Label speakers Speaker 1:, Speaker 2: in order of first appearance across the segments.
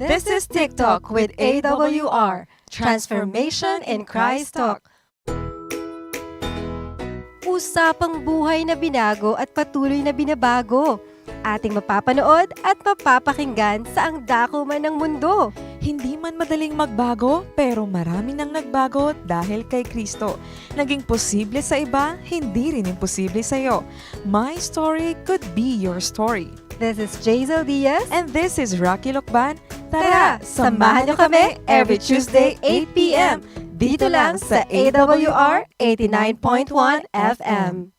Speaker 1: This is TikTok with AWR, Transformation in Christ Talk. Usapang buhay na binago at patuloy na binabago. Ating mapapanood at mapapakinggan sa ang dako man ng mundo.
Speaker 2: Hindi man madaling magbago, pero marami nang nagbago dahil kay Kristo. Naging posible sa iba, hindi rin imposible sa iyo. My story could be your story.
Speaker 1: This is Jazel Diaz.
Speaker 2: And this is Rocky Lokban.
Speaker 1: Tara, samahan niyo kami every Tuesday 8 p.m. Dito lang sa AWR 89.1 FM.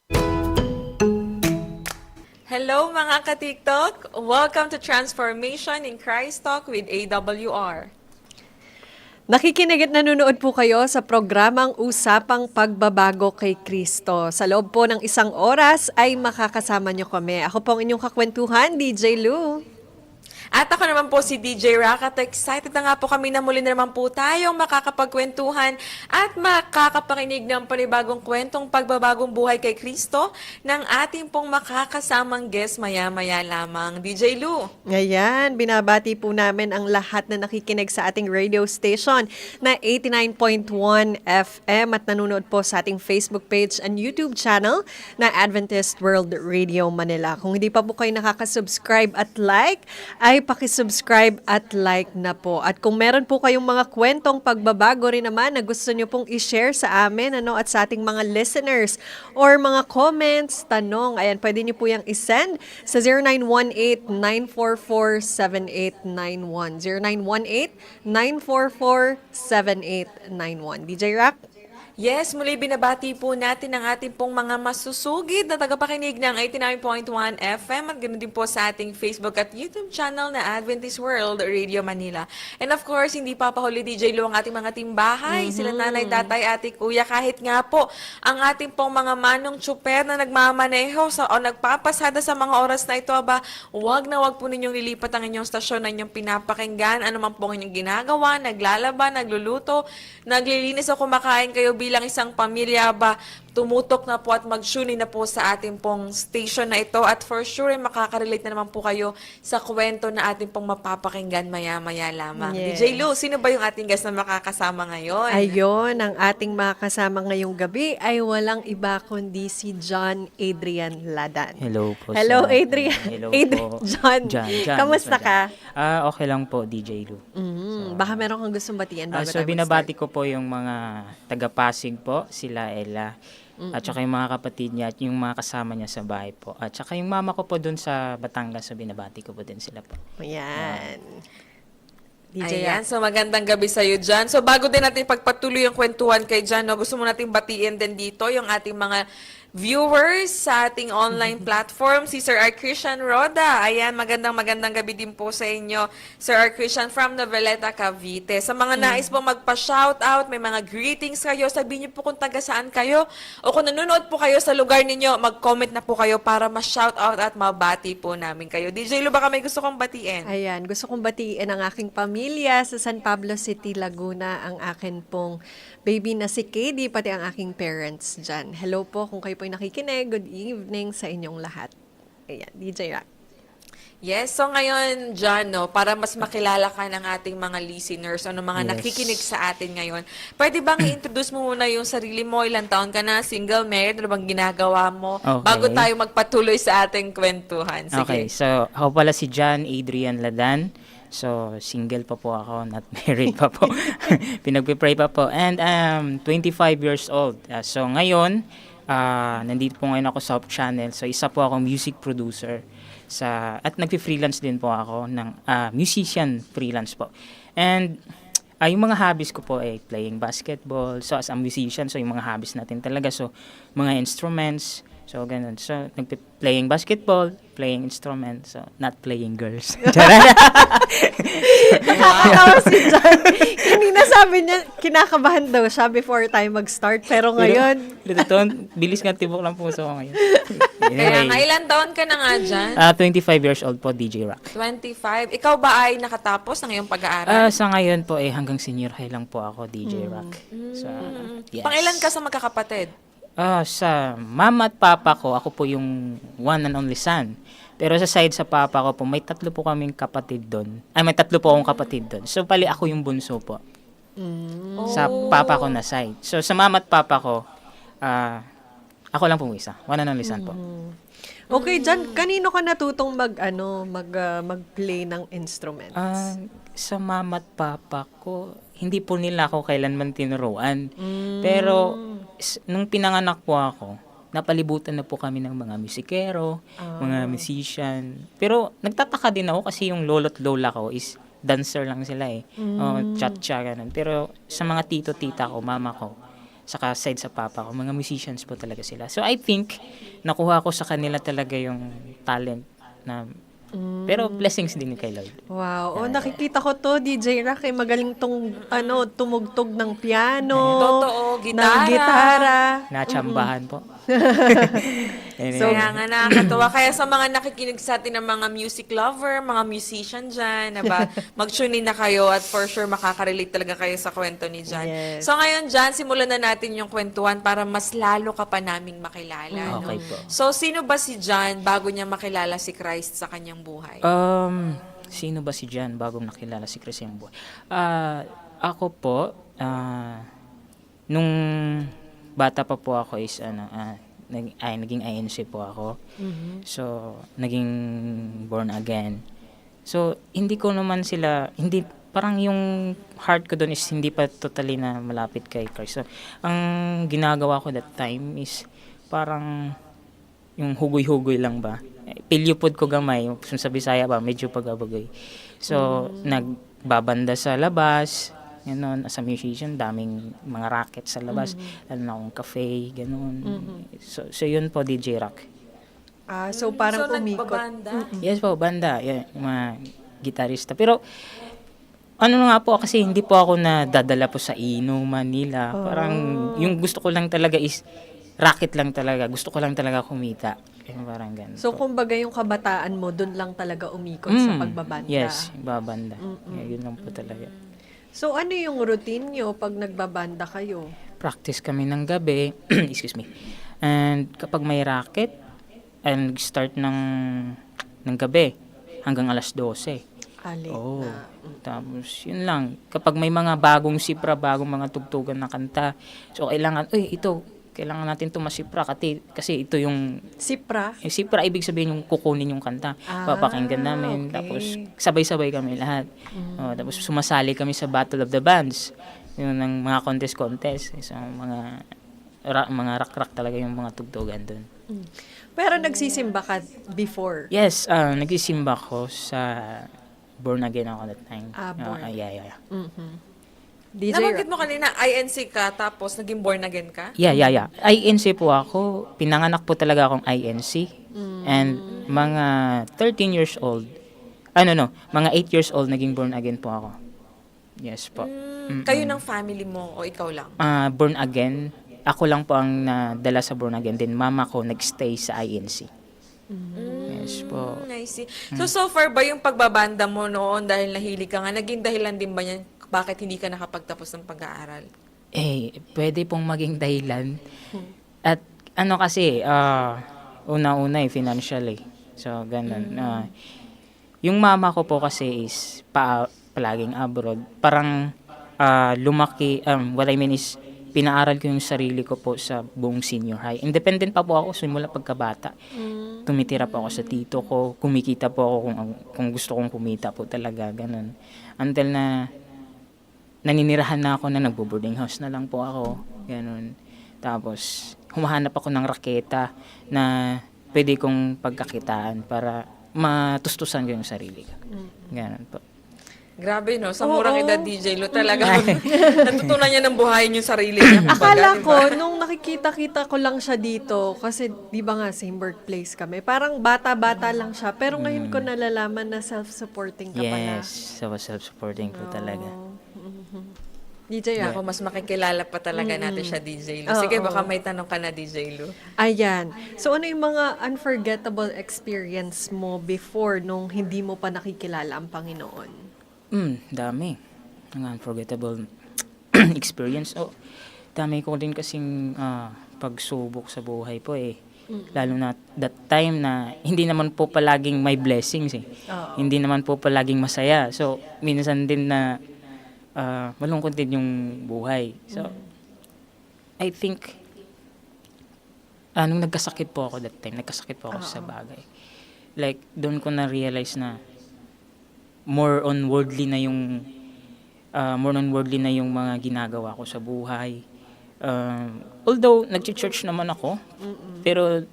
Speaker 3: Hello mga ka-TikTok! Welcome to Transformation in Christ Talk with AWR.
Speaker 4: Nakikinig at nanonood po kayo sa programang Usapang Pagbabago kay Kristo. Sa loob po ng 1 oras ay makakasama niyo kami. Ako po ang inyong kakwentuhan, DJ Lou.
Speaker 3: At ako naman po si DJ Rock at excited na nga po kami na muli na naman po tayong makakapagkwentuhan at makakapakinig ng panibagong kwentong pagbabagong buhay kay Kristo ng ating pong makakasamang guest maya-maya lamang. DJ Lou.
Speaker 4: Ngayon, binabati po namin ang lahat na nakikinig sa ating radio station na 89.1 FM at nanonood po sa ating Facebook page and YouTube channel na Adventist World Radio Manila. Kung hindi pa po kayo nakaka-subscribe at like, ay pakisubscribe at like na po. At kung meron po kayong mga kwentong pagbabago rin naman na gusto nyo pong i-share sa amin at sa ating mga listeners or mga comments, tanong, ayan, pwede nyo po yung i-send sa 0918-944-7891. 0918-944-7891. DJ Rock?
Speaker 3: Yes, muli binabati po natin ang ating pong mga masusugid na tagapakinig ng 89.1 FM at ganoon din po sa ating Facebook at YouTube channel na Adventist World Radio Manila. And of course, hindi papahuli DJ Lu ang ating mga timbahay, sila nanay, tatay, ate, kuya, kahit nga po ang ating pong mga manong tsuper na nagmamaneho o nagpapasada sa mga oras na ito, wag po ninyong lilipat ang inyong stasyon na inyong pinapakinggan, ano man po inyong ginagawa, naglalaba, nagluluto, naglilinis o kumakain kayo bilang isang pamilya tumutok na po at mag-tune na po sa ating pong station na ito at for sure makaka-relate na naman po kayo sa kwento na ating pong mapapakinggan maya-maya lamang.
Speaker 4: Yes.
Speaker 3: DJ Lou, sino ba yung ating guest na makakasama ngayon?
Speaker 4: Ayun, ang ating makakasama ngayong gabi ay walang iba kundi si John Adrian Ladan.
Speaker 5: Hello po.
Speaker 4: Hello, Adrian.
Speaker 5: Hello po.
Speaker 4: John. Kamusta ka?
Speaker 5: Okay lang po, DJ Lou.
Speaker 4: Baka meron kang gustong batian bago
Speaker 5: So,
Speaker 4: tayo
Speaker 5: binabati
Speaker 4: mag-start.
Speaker 5: ko po yung mga taga-Pasig po, sila Ella. At saka yung mga kapatid niya at yung mga kasama niya sa bahay po. At saka yung mama ko po dun sa Batangas, so binabati ko po din sila po.
Speaker 4: Ayan.
Speaker 3: Ayan, so magandang gabi sa iyo, John. So bago din natin pagpatuloy yung kwentuhan kay John, gusto mo natin batiin din dito yung ating mga viewers sa ating online platform, si Sir R. Christian Roda. Ayan, magandang gabi din po sa inyo, Sir R. Christian from Noveleta, Cavite. Sa mga nais po magpa-shoutout, may mga greetings kayo, sabihin niyo po kung taga saan kayo o kung nanonood po kayo sa lugar ninyo, mag-comment na po kayo para ma-shoutout at mabati po namin kayo. DJ Lu, baka may gusto kong batiin?
Speaker 4: Ayan, gusto kong batiin ang aking pamilya sa San Pablo City, Laguna, ang akin pong baby na si Katie, pati ang aking parents dyan. Hello po kung kayo po yung nakikinig. Good evening sa inyong lahat. Ayan, DJ Rock.
Speaker 3: Yes, so ngayon, John, para mas makilala ka ng ating mga listeners, mga
Speaker 5: Yes.
Speaker 3: nakikinig sa atin ngayon, pwede bang i-introduce mo muna yung sarili mo? Ilang taon ka na? Single, married? Ano bang ginagawa mo?
Speaker 5: Okay.
Speaker 3: Bago tayo magpatuloy sa ating kwentuhan. Sige.
Speaker 5: Okay, so ako pala si John Adrian Ladan. So, single pa po ako, not married pa po. Pinagpipray pa po. And 25 years old. So, ngayon, nandito po ngayon ako sa Up Channel. So, isa po akong music producer. At nagpi-freelance din po ako ng musician freelance po. And yung mga hobbies ko po ay playing basketball. So, as a musician, so yung mga hobbies natin talaga. So, mga instruments. So, ganun. So, playing basketball, playing instruments, so not playing girls.
Speaker 4: Nakakatawa si John. Kanina sabi niya, kinakabahan daw siya before tayo mag-start. Pero ngayon,
Speaker 5: Bilis nga tibok ng puso ko ngayon.
Speaker 3: Kaya nga, ilang taon ka na nga dyan?
Speaker 5: 25 years old po, DJ Rock.
Speaker 3: 25. Ikaw ba ay nakatapos ng iyong pag-aaral?
Speaker 5: Sa ngayon po, hanggang senior high lang po ako, DJ Rock. So, yes.
Speaker 3: Pangilan ka sa magkakapatid?
Speaker 5: Sa mama at papa ko, ako po yung one and only son. Pero sa side sa papa ko po, may 3 po kaming kapatid doon. Ay, may 3 po akong kapatid doon. So, pali ako yung bunso po. Sa papa ko na side. So, sa mama at papa ko, ako lang po isa. One and only son po.
Speaker 4: Okay, Jan, kanino ka natutong mag-play ng instrument?
Speaker 5: Sa mama at papa ko, hindi po nila ako kailanman tinuruan. Pero, nung pinanganak po ako, napalibutan na po kami ng mga musikero, mga musician. Pero nagtataka din ako kasi yung lolo't lola ko is dancer lang sila eh. Cha-cha, ganun. Pero sa mga tito-tita ko, mama ko, saka side sa papa ko, mga musicians po talaga sila. So I think, nakuha ko sa kanila talaga yung talent na pero blessings din kay Lord.
Speaker 4: Wow. Nakikita ko to, DJ Rock, magaling tong tumugtog ng piano.
Speaker 3: Totoo,
Speaker 4: Ng
Speaker 3: gitara.
Speaker 4: gitara.
Speaker 5: Natsambahan po.
Speaker 4: So,
Speaker 3: Kaya nga nakakatawa. Kaya sa mga nakikinig sa atin ng mga music lover, mga musician dyan, mag-tune in na kayo at for sure makaka-relate talaga kayo sa kwento ni Jan.
Speaker 4: Yes.
Speaker 3: So ngayon, Jan, simulan na natin yung kwentuhan para mas lalo ka pa naming makilala.
Speaker 5: Okay
Speaker 3: no?
Speaker 5: po.
Speaker 3: So sino ba si Jan bago niya makilala si Christ sa kanyang buhay?
Speaker 5: Sino ba si Jan bagong nakilala si Chris yung buhay? Ako po, nung bata pa po ako is naging INC po ako. So, naging born again. So, hindi ko naman sila, hindi, parang yung heart ko doon is hindi pa totally na malapit kay Christ. So, ang ginagawa ko that time is parang yung hugoy-hugoy lang ba. Pilyupod ko gamay, yung sa Bisaya ba, medyo pag-abagoy. So, nagbabanda sa labas, gano'n, as a musician, daming mga racket sa labas, lalo na akong cafe, gano'n. So, yun po, DJ Rock.
Speaker 4: So parang
Speaker 3: so
Speaker 4: umikot.
Speaker 3: nagbabanda?
Speaker 5: Yes po, banda, yeah, mga gitarista. Pero, ano nga po, kasi hindi po ako nadadala po sa inuman nila. Parang, yung gusto ko lang talaga is, racket lang talaga. Gusto ko lang talaga kumita. Parang ganun
Speaker 4: So
Speaker 5: po.
Speaker 4: kumbaga yung kabataan mo, dun lang talaga umikot sa pagbabanda.
Speaker 5: Yes, babanda. Yeah, yun lang po talaga.
Speaker 4: So ano yung routine nyo pag nagbabanda kayo?
Speaker 5: Practice kami ng gabi, excuse me. And kapag may racket, and start ng gabi hanggang alas 12.
Speaker 4: Late
Speaker 5: Oh.
Speaker 4: na.
Speaker 5: Tapos yun lang. Kapag may mga bagong sipra, bagong mga tugtugan na kanta, so kailangan natin ito masipra kasi ito yung
Speaker 4: Sipra?
Speaker 5: sipra, ibig sabihin yung kukunin yung kanta. Papakinggan namin.
Speaker 4: Okay.
Speaker 5: Tapos sabay-sabay kami lahat. Tapos sumasali kami sa Battle of the Bands. Yun ng mga contest. So, mga rock-rock talaga yung mga tugtugan doon.
Speaker 4: Pero nagsisimba ka before?
Speaker 5: Yes, nagsisimba ko sa born again ako that time.
Speaker 4: Born.
Speaker 5: Yeah.
Speaker 4: DJ
Speaker 3: Nabanggit mo kanina, INC ka, tapos naging born again ka?
Speaker 5: Yeah. INC po ako. Pinanganak po talaga akong INC. And mga 13 years old, mga 8 years old, naging born again po ako. Yes po.
Speaker 3: Kayo ng family mo o ikaw lang?
Speaker 5: Born again, ako lang po ang nadala sa born again. Then mama ko nagstay sa INC. Yes po.
Speaker 3: I see. So far ba yung pagbabanda mo noon dahil nahilig ka nga, naging dahilan din ba yan bakit hindi ka nakapagtapos ng pag-aaral?
Speaker 5: Pwede pong maging dahilan. At kasi, una-una financial eh. So, ganun. Yung mama ko po kasi is palaging abroad. Parang lumaki, what I mean is, pinaaral ko yung sarili ko po sa buong senior high. Independent pa po ako simula pagkabata. Tumitira po ako sa tito ko, kumikita po ako kung gusto kong kumita po talaga, ganun. Until na naninirahan na ako na nagbo-boarding house na lang po ako, ganun. Tapos, humahanap ako ng raketa na pwede kong pagkakitaan para matustusan ko yung sarili ko. Ganun po.
Speaker 3: Grabe, no? Sa murang edad, DJ Lu, talaga natutunan niya ng buhayin yung sarili niya.
Speaker 4: Akala
Speaker 3: Kumbaga,
Speaker 4: ko,
Speaker 3: diba?
Speaker 4: nung nakikita-kita ko lang siya dito, kasi di ba nga same birthplace kami, parang bata-bata lang siya, pero ngayon ko nalalaman na self-supporting ka pala.
Speaker 5: Yes, so self-supporting po talaga.
Speaker 4: DJ
Speaker 3: Ako,
Speaker 4: Rock.
Speaker 3: mas makikilala pa talaga natin siya, DJ Lu. Sige, baka may tanong ka na, DJ Lu.
Speaker 4: Ayan. So ano yung mga unforgettable experience mo before nung hindi mo pa nakikilala ang Panginoon?
Speaker 5: Dami. Ang unforgettable experience. Dami ko din kasing pagsubok sa buhay po eh. Lalo na that time na hindi naman po palaging may blessings eh. Hindi naman po palaging masaya. So, minsan din na malungkot din yung buhay. So, I think, nung nagkasakit po ako that time, nagkasakit po ako sa bagay. Like, doon ko na-realize na more on worldly na yung mga ginagawa ko sa buhay. Although, nag-church naman ako, pero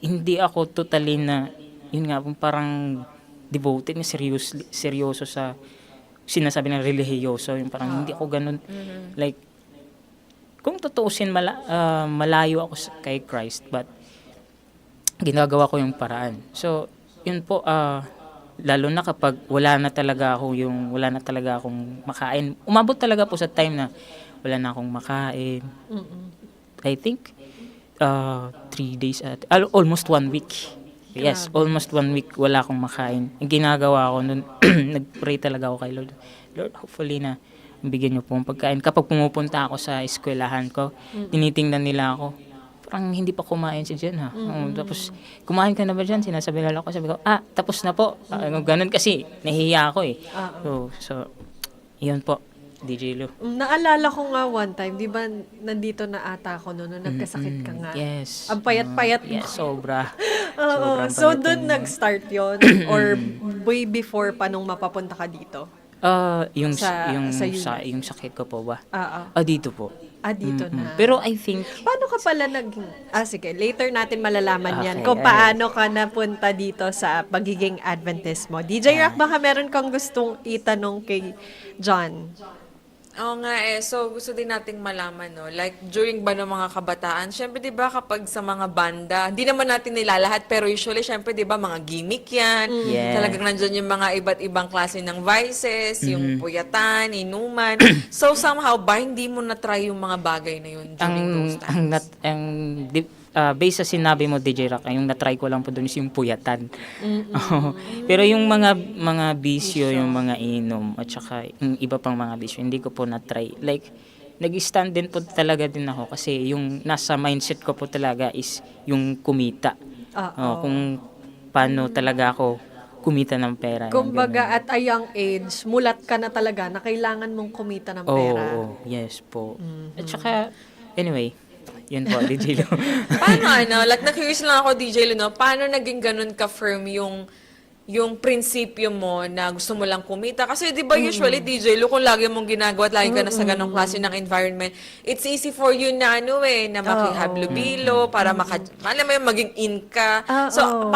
Speaker 5: hindi ako totally na, yun nga, parang devoted, na seryoso sa sinasabi ng relihiyoso. Yung parang hindi ako ganun. Like, kung tutuusin, malayo ako kay Christ, but ginagawa ko yung paraan. So, yun po, lalo na kapag wala na talaga akong makain. Umabot talaga po sa time na wala na akong makain. I think 3 days almost 1 week. Yes, almost 1 week wala akong makain. Ang ginagawa ko nun, nag-pray talaga ako kay Lord. Lord, hopefully na bigyan niyo po ang pagkain. Kapag pumupunta ako sa eskwelahan ko, tinitingnan nila ako. Parang hindi pa kumain si Jen ha. Tapos, kumain ka na ba dyan? Sinasabi nila ako. Sabi ko, tapos na po. Ganun kasi, nahihiya ako eh. So, yun po, DJ Lou.
Speaker 4: Naalala ko nga one time, di ba nandito na ata ako noon, nagkasakit ka nga.
Speaker 5: Yes.
Speaker 4: Ang payat-payat mo.
Speaker 5: Yes, sobra.
Speaker 4: Oo.
Speaker 5: Sobrang
Speaker 4: So,
Speaker 5: payat
Speaker 4: doon
Speaker 5: yun.
Speaker 4: nag-start yon or way before pa nung mapapunta ka dito?
Speaker 5: Yung
Speaker 4: Sa
Speaker 5: yung sakit ko po ba? Dito po.
Speaker 4: Dito na.
Speaker 5: Pero I think,
Speaker 4: Paano ka pala sige, later natin malalaman yan
Speaker 5: Okay,
Speaker 4: kung paano ka napunta dito sa pagiging Adventist mo. DJ Rock, baka meron kang gustong itanong kay John.
Speaker 3: Oo nga so gusto din nating malaman, no? Like, during ba ng mga kabataan, syempre, di ba, kapag sa mga banda, hindi naman natin nilalahat, pero usually, syempre, di ba, mga gimmick yan.
Speaker 5: Yeah.
Speaker 3: Talagang nandyan yung mga iba't ibang klase ng vices, yung puyatan, inuman. So, somehow ba, hindi mo na-try yung mga bagay na yun during those times?
Speaker 5: based sa sinabi mo, DJ Rock, yung na-try ko lang po doon is yung puyatan. Pero yung mga bisyo, yung mga inom, at saka yung iba pang mga bisyo, hindi ko po na-try. Like, nag-stand din po talaga din ako kasi yung nasa mindset ko po talaga is yung kumita. Kung paano talaga ako kumita ng pera.
Speaker 4: Kumbaga, at a young age, mulat ka na talaga na kailangan mong kumita ng pera.
Speaker 5: Yes po. At saka, anyway, yun po, DJ Lo.
Speaker 3: Paano, like, na-curious lang ako, DJ Lu, no? Paano naging ganun ka-firm yung prinsipyo mo na gusto mo lang kumita? Kasi, di ba, usually, DJ Lu, kung lagi mong ginagawa at lagi ka na sa ganong klase ng environment, it's easy for you na, na makihablubilo, para alam mo yung maging in ka. So,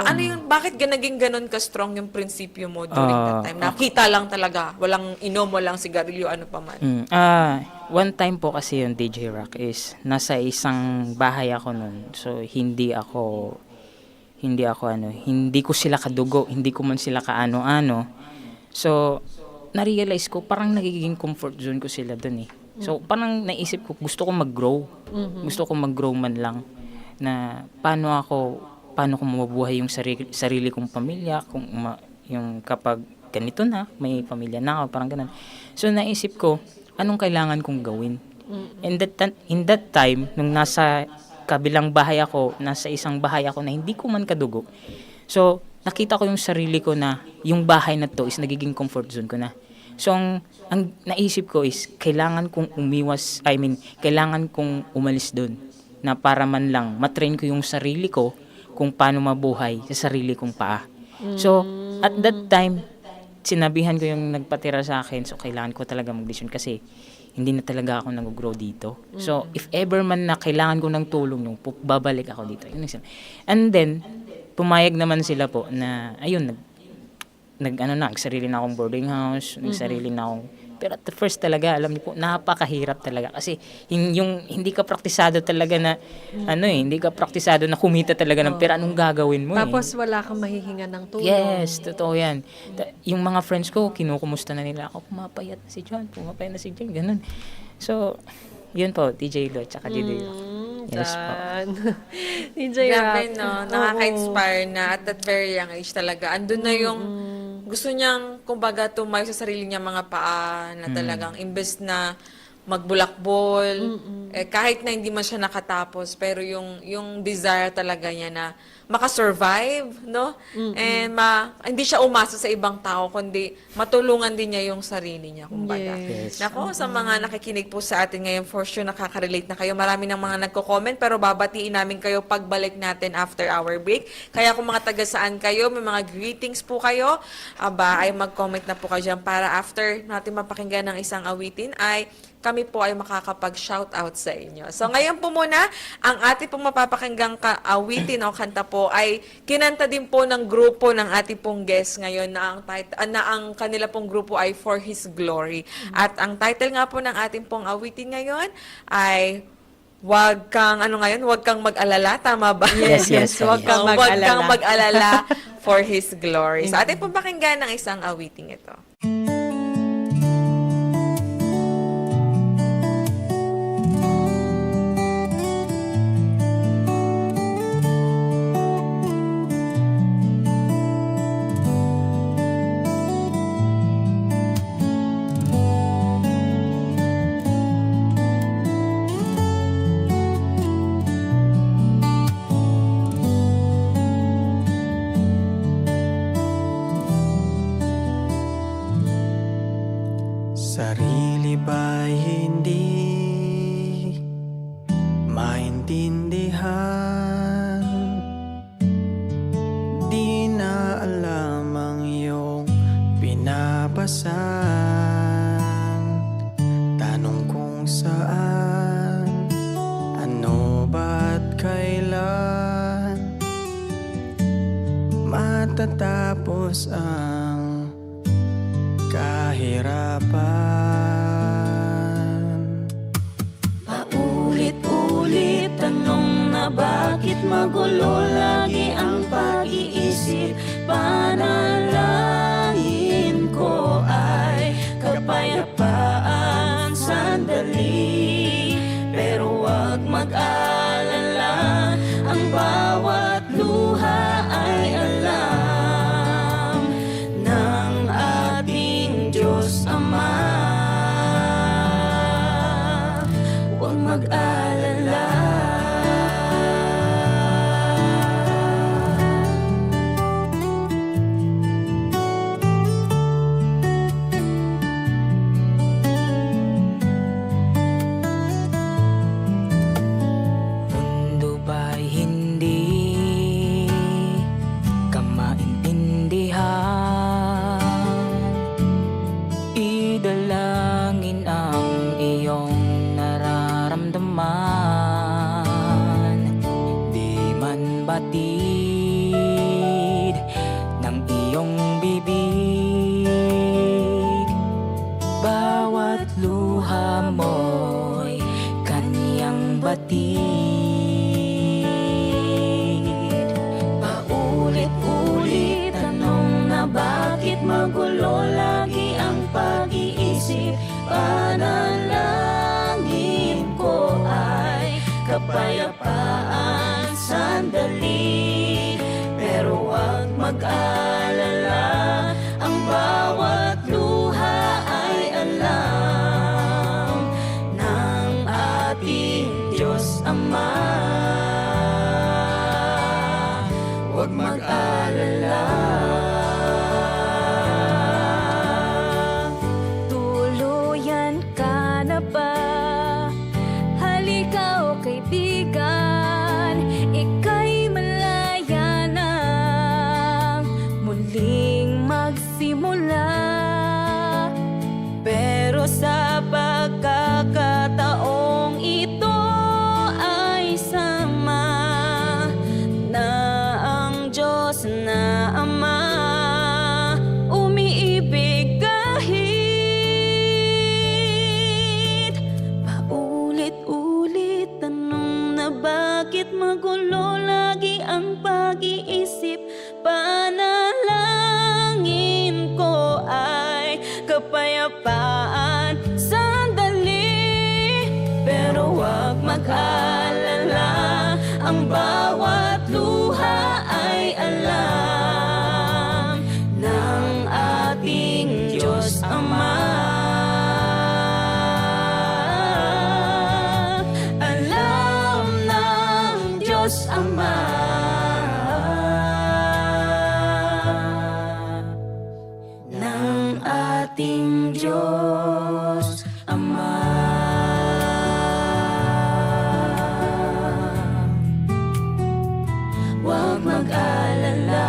Speaker 3: bakit naging ganun ka-strong yung prinsipyo mo during that time? Nakita lang talaga, walang inom, walang sigarilyo, ano pa man.
Speaker 5: One time po kasi yung DJ Rock is nasa isang bahay ako nun. So hindi ko sila kadugo, hindi ko man sila kaano-ano. So na-realize ko parang nagiging comfort zone ko sila dun eh. So parang naisip ko gusto ko mag-grow. Gusto ko mag-grow man lang na paano ko mabubuhay yung sarili kong pamilya yung kapag ganito na, may pamilya na ako, parang ganun. So naisip ko anong kailangan kong gawin. In that time, nung nasa kabilang bahay ako, nasa isang bahay ako na hindi ko man kadugo. So, nakita ko yung sarili ko na yung bahay na to is nagiging comfort zone ko na. So, ang naisip ko is kailangan kong kailangan kong umalis doon na para man lang matrain ko yung sarili ko kung paano mabuhay sa sarili kong paa. So, at that time, sinabihan ko yung nagpatira sa akin, so kailangan ko talaga mag-decision kasi hindi na talaga ako nag-grow dito. So, if ever man na kailangan ko ng tulong yung babalik ako dito. And then, pumayag naman sila po na, ayun, nagsarili na akong boarding house, nagsarili na akong, pero at the first talaga, alam niyo po, napakahirap talaga. Kasi yung hindi ka praktisado talaga na, hindi ka praktisado na kumita talaga ng pera, anong gagawin mo
Speaker 4: Tapos wala kang mahihinga ng tulong.
Speaker 5: Yes, totoo yan. Yung mga friends ko, kinukumusta na nila ako, pumapayat na si John, ganun. So, yun po, DJ Lo, tsaka DJ Rock. Yes po.
Speaker 4: DJ
Speaker 3: Grabe,
Speaker 4: Rock.
Speaker 3: no? Nakaka-inspire na at that very young age talaga. Andun na yung gusto niyang, kumbaga, tumayo sa sarili niya mga paa na talagang imbes na magbulakbol, kahit na hindi man siya nakatapos, pero yung desire talaga niya na makasurvive, no? And hindi siya umasa sa ibang tao, kundi matulungan din niya yung sarili niya, kumbaga.
Speaker 4: Yes.
Speaker 3: Nako, sa mga nakikinig po sa atin ngayon, for sure nakaka-relate na kayo. Marami ng mga nagko-comment, pero babatiin namin kayo pagbalik natin after our break. Kaya kung mga taga saan kayo, may mga greetings po kayo, ay mag-comment na po kayo dyan para after natin mapakinggan ng isang awitin, ay kami po ay makakapag-shoutout sa inyo. So ngayon po muna, ang ating pong mapapakinggang awitin o kanta po ay kinanta din po ng grupo ng ating pong guest ngayon na ang kanila pong grupo ay For His Glory. At ang title nga po ng ating pong awitin ngayon ay Huwag kang mag-alala, tama ba?
Speaker 5: Yes,
Speaker 4: Huwag kang
Speaker 3: Huwag
Speaker 4: mag-alala.
Speaker 3: kang mag-alala for His glory. So ating pong pakinggan ng isang awiting ito.
Speaker 6: Sarili ba'y hindi maintindihan? Di na alam ang iyong pinapasan. Tanong kung saan, ano ba't kailan matatapos ang kahirapan.
Speaker 7: Paulit-ulit tanong na bakit magulo lagi ang pag-iisip. Panalangin ko ay kapayapaan sandali, pero wag mag-alala, ang bawat luha ay alam ng ating Diyos Ama. Huwag mag-alala.
Speaker 6: Mundo ba'y hindi ka maintindihan? Idalangin ang iyong nararamdaman. Di man batid ng iyong bibig, bawat luha mo'y kanyang batid. Paulit-ulit tanong na bakit magulo lagi ang pag-iisip. Panalangin ko ay kapayapaan sandali, pero wag mag-alala, ang bawat luha ay alam ng ating Diyos Ama. Huwag mag-alala.
Speaker 7: Tuluyan ka na ba? Halika o kaibigan, ika'y malaya nang muling magsimula. Pero sa pagkakataong ito ay sama na ang Diyos na Ama umiibig kahit paulit-ulit tanong na bakit magulo lagi ang pag-iisip. Panalangin ko ay kapayapaan sandali, pero wag mag-alala, ang bawat luha ay alam
Speaker 6: ating Diyos Ama. Huwag mag-alala,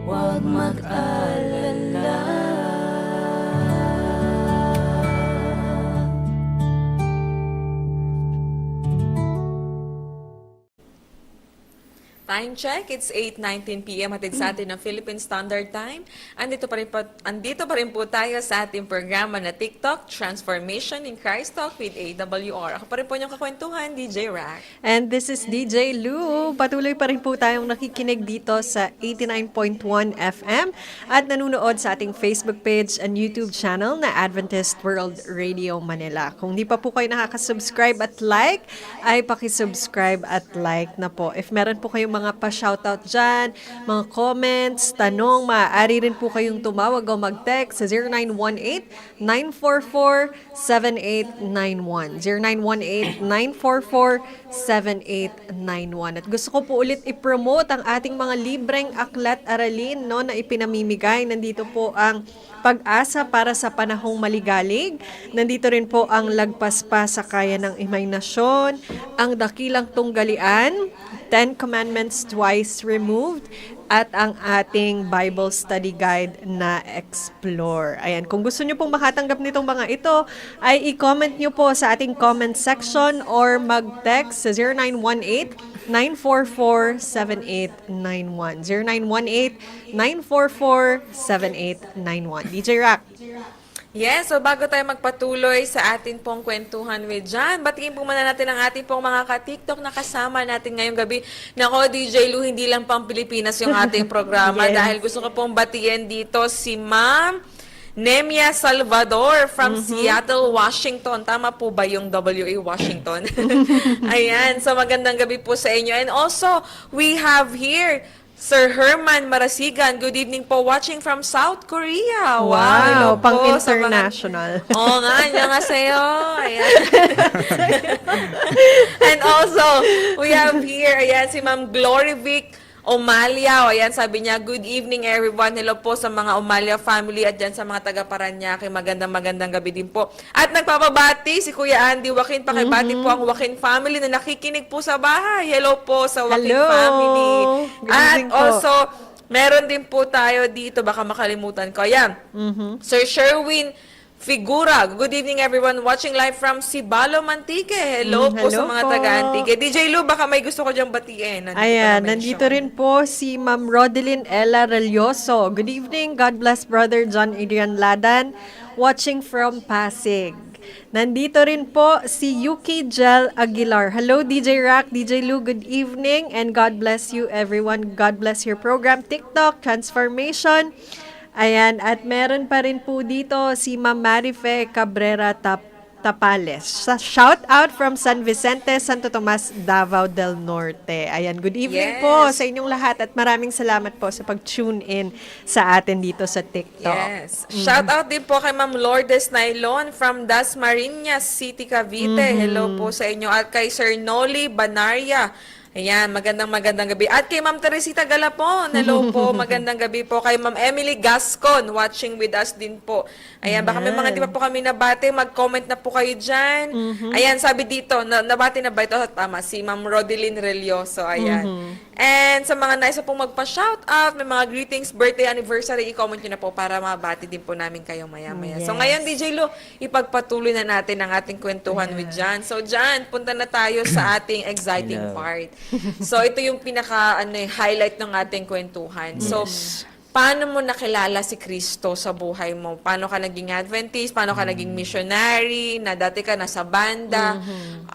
Speaker 6: huwag mag-alala.
Speaker 3: Time check, it's 8:19 p.m. hatid sa atin ng Philippine Standard Time. Andito pa rin po tayo sa ating programa na TikTok, Transformation in Christ Talk with AWR. Ako pa rin po niyong kakwentuhan, DJ Rack.
Speaker 4: And this is DJ Lou. Patuloy pa rin po tayong nakikinig dito sa 89.1 FM at nanunood sa ating Facebook page and YouTube channel na Adventist World Radio Manila. Kung di pa po kayo nakaka-subscribe at like, ay pakisubscribe at like na po. If meron po kayong mga pa-shoutout dyan, mga comments, tanong, maaari rin po kayong tumawag o mag-text sa 0918-944-7891. 0918-944-7891. At gusto ko po ulit i-promote ang ating mga libreng aklat aralin no, na ipinamimigay. Nandito po ang Pag-asa para sa panahong maligalig. Nandito rin po ang Lagpas pa sa kaya ng imahinasyon, ang Dakilang Tunggalian, 10 Commandments Twice Removed, at ang ating Bible Study Guide na Explore. Ayan, kung gusto nyo pong makatanggap nitong mga ito, ay i-comment nyo po sa ating comment section or mag-text sa 0918-944-7891. 0918-944-7891. DJ Rock.
Speaker 3: Yes, so bago tayo magpatuloy sa atin pong kwentuhan with John, batiin po muna natin ang ating pong mga ka-TikTok na kasama natin ngayong gabi. Nako, DJ Lou, hindi lang pang Pilipinas yung ating programa dahil gusto ko pong batiin dito si Ma'am Nemia Salvador from Seattle, Washington. Tama po ba yung WA Washington? Ayan, so magandang gabi po sa inyo. And also, we have here Sir Herman Marasigan. Good evening po, watching from South Korea. Hello
Speaker 4: Wow,
Speaker 3: po sa mga-
Speaker 4: pang-international.
Speaker 3: Oo nga, annyeonghaseyo. Ayan. And also, we have here, ayan, si Ma'am Glory Vic Omalia. O, ayan, sabi niya, good evening everyone. Hello po sa mga Omalia family at dyan sa mga taga-Paranaque. Magandang gabi din po. At nagpapabati si Kuya Andy Joaquin. Pakibati po ang Joaquin family na nakikinig po sa bahay. Hello po sa Joaquin
Speaker 4: Hello.
Speaker 3: family.
Speaker 4: Good
Speaker 3: At
Speaker 4: evening po.
Speaker 3: also, meron din po tayo dito, baka makalimutan ko. Ayan, Sir Sherwin Figura. Good evening everyone watching live from Sibalo, Mantique. Hello po sa
Speaker 4: hello
Speaker 3: mga
Speaker 4: po.
Speaker 3: taga-Antique. DJ Lou, baka may gusto ko diyang batiin.
Speaker 4: Ayan, nandito rin po si Ma'am Rodeline Ella Relioso. Good evening. God bless Brother John Adrian Ladan, watching from Pasig. Nandito rin po si Yuki Jel Aguilar. Hello, DJ Rock, DJ Lou, good evening, and God bless you everyone. God bless your program, TikTok, Transformation. Ayan, at meron pa rin po dito si Ma'am Marife Cabrera Tapales. Shout out from San Vicente, Santo Tomas, Davao del Norte. Ayan, good evening
Speaker 3: Yes.
Speaker 4: po sa inyong lahat at maraming salamat po sa pag-tune in sa atin dito sa TikTok.
Speaker 3: Yes. Shout out din po kay Ma'am Lourdes Nailon from Dasmariñas City, Cavite. Hello po sa inyo. At kay Sir Noli Banaria. Ayan, magandang gabi. At kay Ma'am Teresita Galapon, hello po, magandang gabi po. Kay Ma'am Emily Gascon, watching with us din po. Ayan, baka may mga di pa po kami nabate, mag-comment na po kayo dyan. Ayan, sabi dito, nabate na ba ito? Tama, si Ma'am Rodeline Relioso, ayan. And sa mga nais pong magpa-shout out, may mga greetings, birthday, anniversary, i-comment nyo na po para mabati din po namin kayo maya-maya. So ngayon, DJ Lu, ipagpatuloy na natin ang ating kwentuhan with John. So John, punta na tayo sa ating exciting
Speaker 5: Hello.
Speaker 3: part. So ito yung highlight ng ating kwentuhan. So paano mo nakilala si Kristo sa buhay mo? Paano ka naging Adventist? Paano ka naging missionary? Na dati ka nasa banda?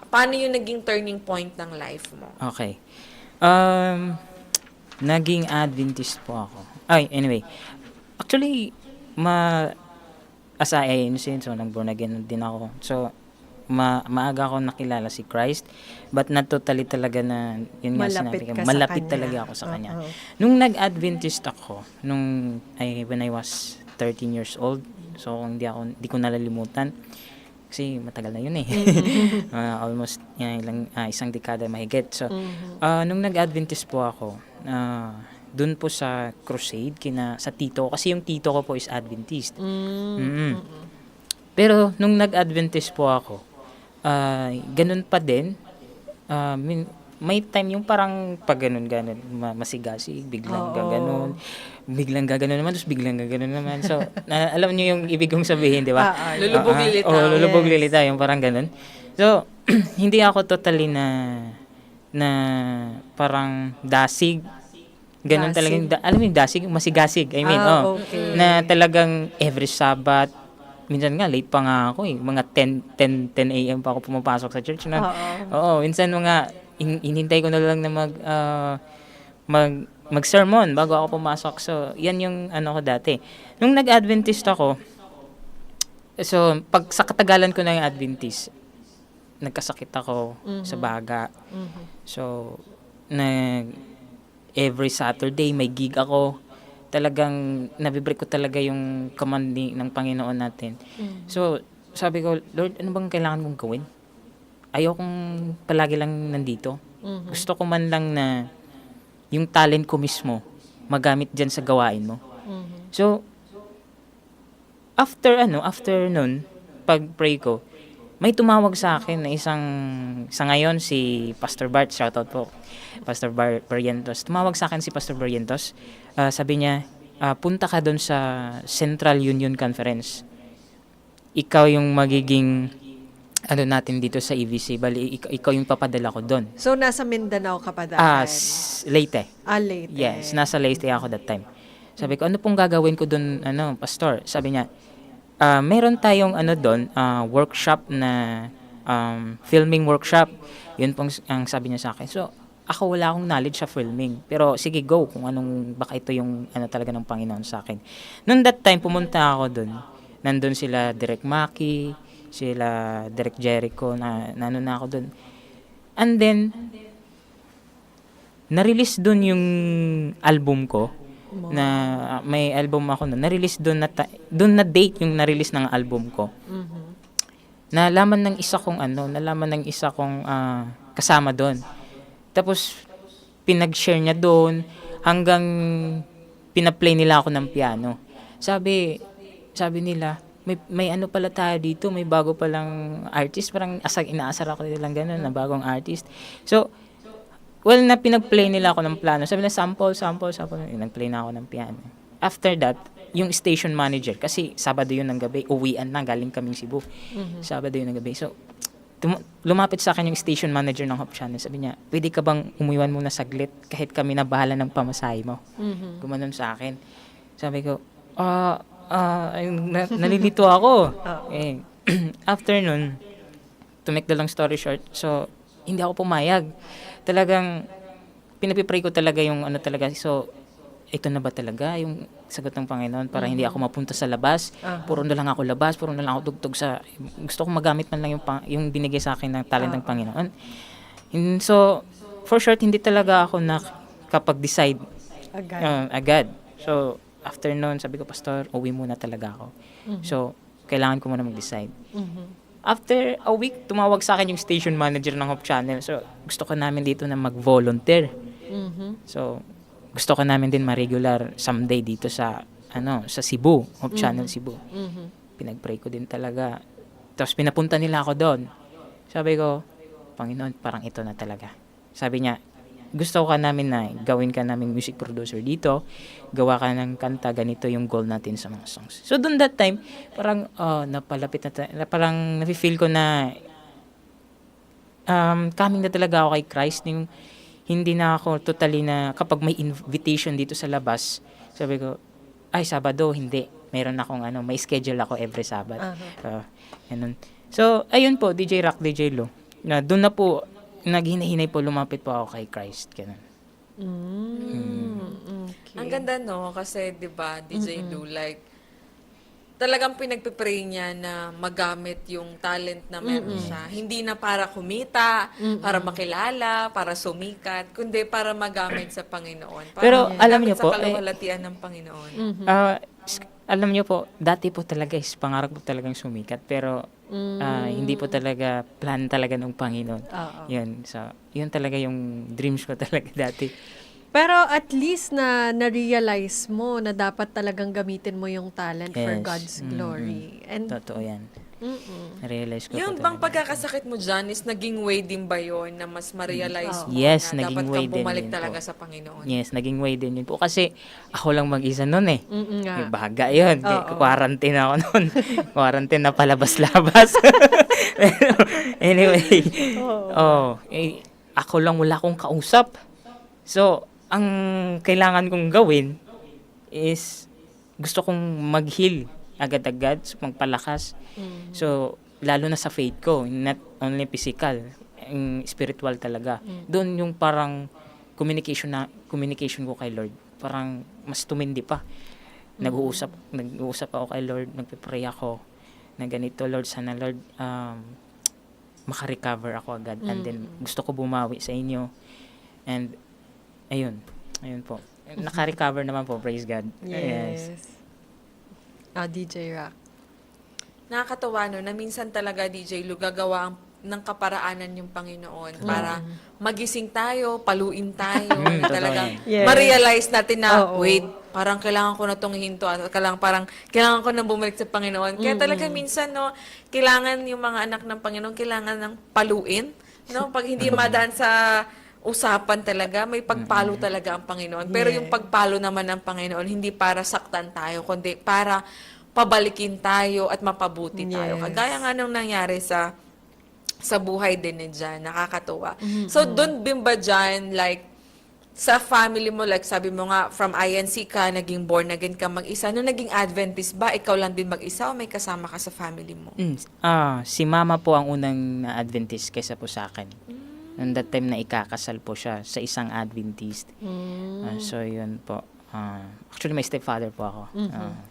Speaker 3: Paano yung naging turning point ng life mo?
Speaker 5: Okay. Naging Adventist po ako. Anyway. Actually, as I innocent, so nag-born again din ako. So, maaga ako nakilala si Christ, but not totally talaga na, yun nga
Speaker 4: Malapit
Speaker 5: sinabi ko,
Speaker 4: ka sa
Speaker 5: malapit
Speaker 4: Kanya.
Speaker 5: talaga ako sa Kanya.
Speaker 4: Oo.
Speaker 5: Nung nag-Adventist ako, when I was 13 years old, so hindi ko nalalimutan, kasi matagal na yun eh. Almost isang dekada mahigit. So, nung nag-Adventist po ako, dun po sa crusade sa tito ko. Kasi yung tito ko po is Adventist. Mm. Pero nung nag-Adventist po ako, ganun pa din. May time yung parang pag ganun, masigasig, biglang gaganon, tapos biglang gaganon naman. So, alam niyo yung ibig kong sabihin, di ba?
Speaker 3: Lulubog lilitaw.
Speaker 5: Oo, lulubog lilitaw, yung parang ganun. So, hindi ako totally na parang dasig. Ganun
Speaker 4: Dasig?
Speaker 5: talagang, alam mo yung dasig, masigasig, I mean,
Speaker 4: Okay.
Speaker 5: na talagang every Sabbath, minsan nga, late pa nga ako eh. Mga 10 a.m. pa ako pumapasok sa church na. Oo, minsan mga, hinintay ko na lang na mag-sermon bago ako pumasok. So, yan yung ano ko dati. Nung nag-Adventist ako, so, pag sa katagalan ko na yung Adventist, nagkasakit ako sa baga. So, every Saturday may gig ako. Talagang nabibreak ko talaga yung command ng Panginoon natin. So, sabi ko, Lord, ano bang kailangan kong gawin? Ayokong palagi lang nandito. Gusto ko man lang na yung talent ko mismo magamit dyan sa gawain mo. So, after nun, pag-pray ko, may tumawag sa akin na sa ngayon si Pastor Bart, shoutout po, Pastor Barrientos. Tumawag sa akin si Pastor Barrientos. Sabi niya, punta ka doon sa Central Union Conference. Ikaw yung magiging natin dito sa EVC. Bali, ikaw yung papadala ko doon.
Speaker 4: So, nasa Mindanao ka pa dahil?
Speaker 5: Leyte.
Speaker 4: Late.
Speaker 5: Yes, nasa Leyte ako that time. Sabi ko, ano pong gagawin ko doon, pastor? Sabi niya, meron tayong doon, workshop na filming workshop. Yun pong ang sabi niya sa akin. So, ako wala akong knowledge sa filming. Pero sige, go kung baka ito yung talaga ng Panginoon sa akin. Noong that time, pumunta ako doon. Nandun sila Direk Maki, sila Direk Jericho, na ako doon. And then, na-release doon yung album ko. Na may album ako noon. Na-release doon na date yung na-release ng album ko. Nalaman ng isa kong kasama doon. Tapos pinag-share niya doon hanggang pina-play nila ako ng piano. Sabi nila, may pala tayo dito, may bago palang artist, parang inaasar ako nilang gano'n na bagong artist. So, na pinag-play nila ako ng piano. Sabi na sample, nag-play na ako ng piano. After that, yung station manager, kasi Sabado yun ng gabi, uwian na, galing kaming Cebu. Sabado yun ng gabi. So, lumapit sa akin yung station manager ng Hope Channel. Sabi niya, pwede ka bang umuiwan muna saglit kahit kami na bahala ng pamasahe mo? Gumanon sa akin. Sabi ko, nalilito ako. After nun, to make the long story short, so, hindi ako pumayag. Talagang, pinapipray ko talaga yung talaga. So, ito na ba talaga yung sagot ng Panginoon para hindi ako mapunta sa labas? Puro na lang ako labas, puro na lang ako tugtog sa... Gusto kong magamit man lang yung binigay sa akin ng talent ng Panginoon. So, for short, hindi talaga ako nakapag-decide agad. So, after noon, sabi ko, Pastor, uwi muna talaga ako. So, kailangan ko muna mag-decide. After a week, tumawag sa akin yung station manager ng Hope Channel. So, gusto ko namin dito na mag-volunteer. So, gusto ko namin din ma-regular someday dito sa Cebu, Hope Channel Cebu. Pinag-pray ko din talaga. Tapos pinapunta nila ako doon. Sabi ko, Panginoon, parang ito na talaga. Sabi niya, gusto ka namin na gawin ka namin music producer dito, gawa ka ng kanta, ganito yung goal natin sa mga songs. So doon that time, parang napalapit na parang nafe-feel ko na coming na talaga ako kay Christ. Hindi na ako totally na kapag may invitation dito sa labas, sabi ko, ay Sabado, hindi. Meron akong may schedule ako every Sabbath. Ganun. So, ayun po, DJ Rock, DJ Lo. Doon na po, naghinahinay po, lumapit po ako kay Christ. Ganun.
Speaker 4: Okay.
Speaker 3: Ang ganda, no? Kasi, di ba, DJ Lou, like, talagang pinagpipray niya na magamit yung talent na meron siya. Hindi na para kumita, para makilala, para sumikat, kundi para magamit sa Panginoon. Para
Speaker 5: Pero, alam niyo po,
Speaker 3: sa kaluwalhatian ng Panginoon.
Speaker 5: alam niyo po, dati po talaga is pangarap po talagang sumikat. Pero, hindi po talaga plan talaga ng Panginoon. Yun. So, yun talaga yung dreams ko talaga dati.
Speaker 4: Pero at least na-realize mo na dapat talagang gamitin mo yung talent for
Speaker 5: Yes.
Speaker 4: God's glory. And
Speaker 5: Totoo yan.
Speaker 4: mm-mm.
Speaker 5: Na-realize ko
Speaker 3: Yung
Speaker 5: po
Speaker 3: bang
Speaker 5: talaga.
Speaker 3: pagkakasakit mo dyan is naging way din ba yun na mas ma-realize mo
Speaker 5: Yes,
Speaker 3: na
Speaker 5: naging
Speaker 3: dapat
Speaker 5: way
Speaker 3: kang
Speaker 5: din
Speaker 3: bumalik
Speaker 5: yun
Speaker 3: talaga
Speaker 5: po.
Speaker 3: sa Panginoon?
Speaker 5: Yes, naging way din yun po. Kasi ako lang mag-isa nun eh.
Speaker 4: Mm-mm nga.
Speaker 5: Yung baga yun.
Speaker 4: Oo.
Speaker 5: Quarantine ako nun. Quarantine na palabas-labas. Pero, anyway. Ako lang wala akong kausap. So, ang kailangan kong gawin is gusto kong mag-heal agad-agad, magpalakas. So, lalo na sa faith ko, not only physical, yung spiritual talaga. Doon yung parang communication ko kay Lord. Parang mas tumindi pa. Nag-uusap ako kay Lord, nagpe-pray ako na ganito, Lord, sana Lord, maka-recover ako agad. And then, gusto ko bumawi sa inyo. And, ayun po. Naka-recover naman po, praise God.
Speaker 4: Yes. DJ Rock.
Speaker 3: Nakakatawa no, na minsan talaga DJ Lu gagawa ng kaparaanan yung Panginoon para magising tayo, paluin tayo, na
Speaker 5: totoo
Speaker 3: talagang
Speaker 5: yan.
Speaker 4: Yes.
Speaker 3: ma-realize natin na,
Speaker 4: Oo.
Speaker 3: wait, parang kailangan ko na itong hinto, at parang kailangan ko na bumalik sa Panginoon. Kaya talaga minsan, no, kailangan yung mga anak ng Panginoon, kailangan ng paluin, no? Pag hindi madaan sa usapan talaga, may pagpalo talaga ang Panginoon. Pero yung pagpalo naman ng Panginoon, hindi para saktan tayo, kundi para pabalikin tayo at mapabuti tayo.
Speaker 4: Yes.
Speaker 3: Kagaya nga nung nangyari sa buhay din ni Jan, nakakatuwa. So, doon din ba Jan, like, sa family mo, like sabi mo nga, from INC ka, naging born again ka mag-isa. Nung naging Adventist ba, ikaw lang din mag-isa o may kasama ka sa family mo?
Speaker 5: Si mama po ang unang Adventist kaysa po sa akin. Noong that time na ikakasal po siya sa isang Adventist. So, yun po. Actually, may stepfather po ako.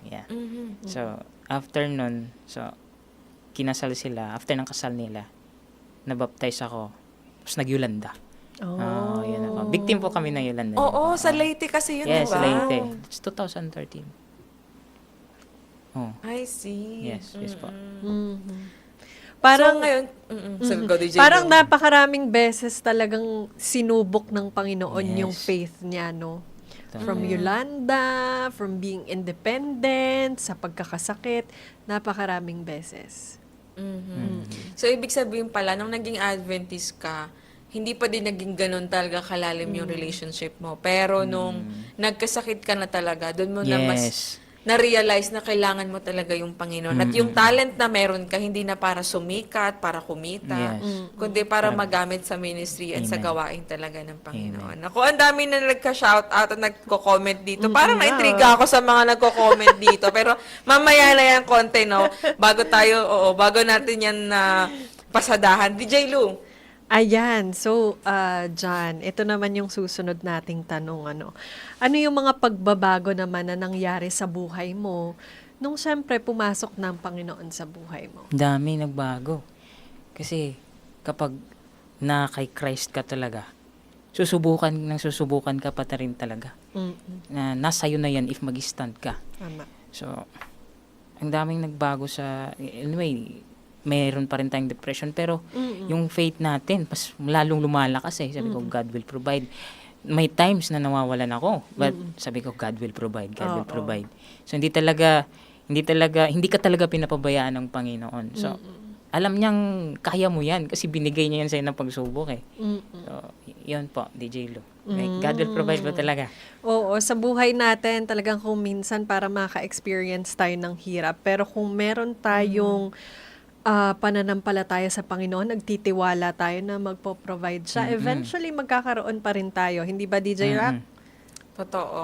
Speaker 5: Yeah. So, after nun, kinasal sila. After ng kasal nila, nabaptize ako. Tapos nag-Yolanda. Yun ako. Victim po kami ng Yolanda.
Speaker 3: Oo, sa Leyte kasi yun,
Speaker 5: Yes,
Speaker 3: diba?
Speaker 5: Leyte. It's 2013. Oh,
Speaker 3: I see.
Speaker 5: yes po.
Speaker 4: Parang
Speaker 3: so, ngayon, sabi ko, DJ
Speaker 4: parang
Speaker 3: Lu.
Speaker 4: napakaraming beses talagang sinubok ng Panginoon
Speaker 5: Yes.
Speaker 4: yung faith niya, no?
Speaker 5: Tama.
Speaker 4: From Yolanda, from being independent, sa pagkakasakit, napakaraming beses.
Speaker 3: So, ibig sabihin pala, nung naging Adventist ka, hindi pa din naging ganun talaga kalalim yung relationship mo. Pero nung nagkasakit ka na talaga, doon mo na mas
Speaker 5: Yes.
Speaker 3: na-realize na kailangan mo talaga yung Panginoon. At yung talent na meron ka, hindi na para sumikat, para kumita,
Speaker 5: Yes.
Speaker 3: kundi para magamit sa ministry at sa
Speaker 5: Amen.
Speaker 3: gawain talaga ng Panginoon. Ako, ang dami na nagka-shoutout at nagko-comment dito. Parang na-intriga ako sa mga nagko-comment dito. Pero mamaya na yan konti, no? Bago natin yan na pasadahan. DJ Lu,
Speaker 4: Ayan. So, John, ito naman yung susunod nating tanong. Ano yung mga pagbabago naman na nangyari sa buhay mo nung siyempre pumasok ng Panginoon sa buhay mo?
Speaker 5: Dami nagbago. Kasi kapag na kay Christ ka talaga, susubukan ka pa rin talaga. Na nasa'yo na yan if mag-stand ka.
Speaker 4: Tama.
Speaker 5: So, ang daming nagbago sa, anyway, mayroon pa rin tayong depression, pero yung faith natin, mas lalong lumalakas eh. Sabi ko, God will provide. May times na nawawalan ako, but sabi ko, God will provide, God will provide. So, hindi ka talaga pinapabayaan ng Panginoon. So, alam niyang kaya mo yan kasi binigay niya yan sa'yo ng pagsubok eh. So, yun po, DJ Lu. Like, God will provide po talaga.
Speaker 4: Oo, sa buhay natin talagang kung minsan para maka-experience tayo ng hirap. Pero kung meron tayong pananampalataya sa Panginoon, nagtitiwala tayo na magpo-provide siya, eventually magkakaroon pa rin tayo. Hindi ba, DJ Rock?
Speaker 3: totoo.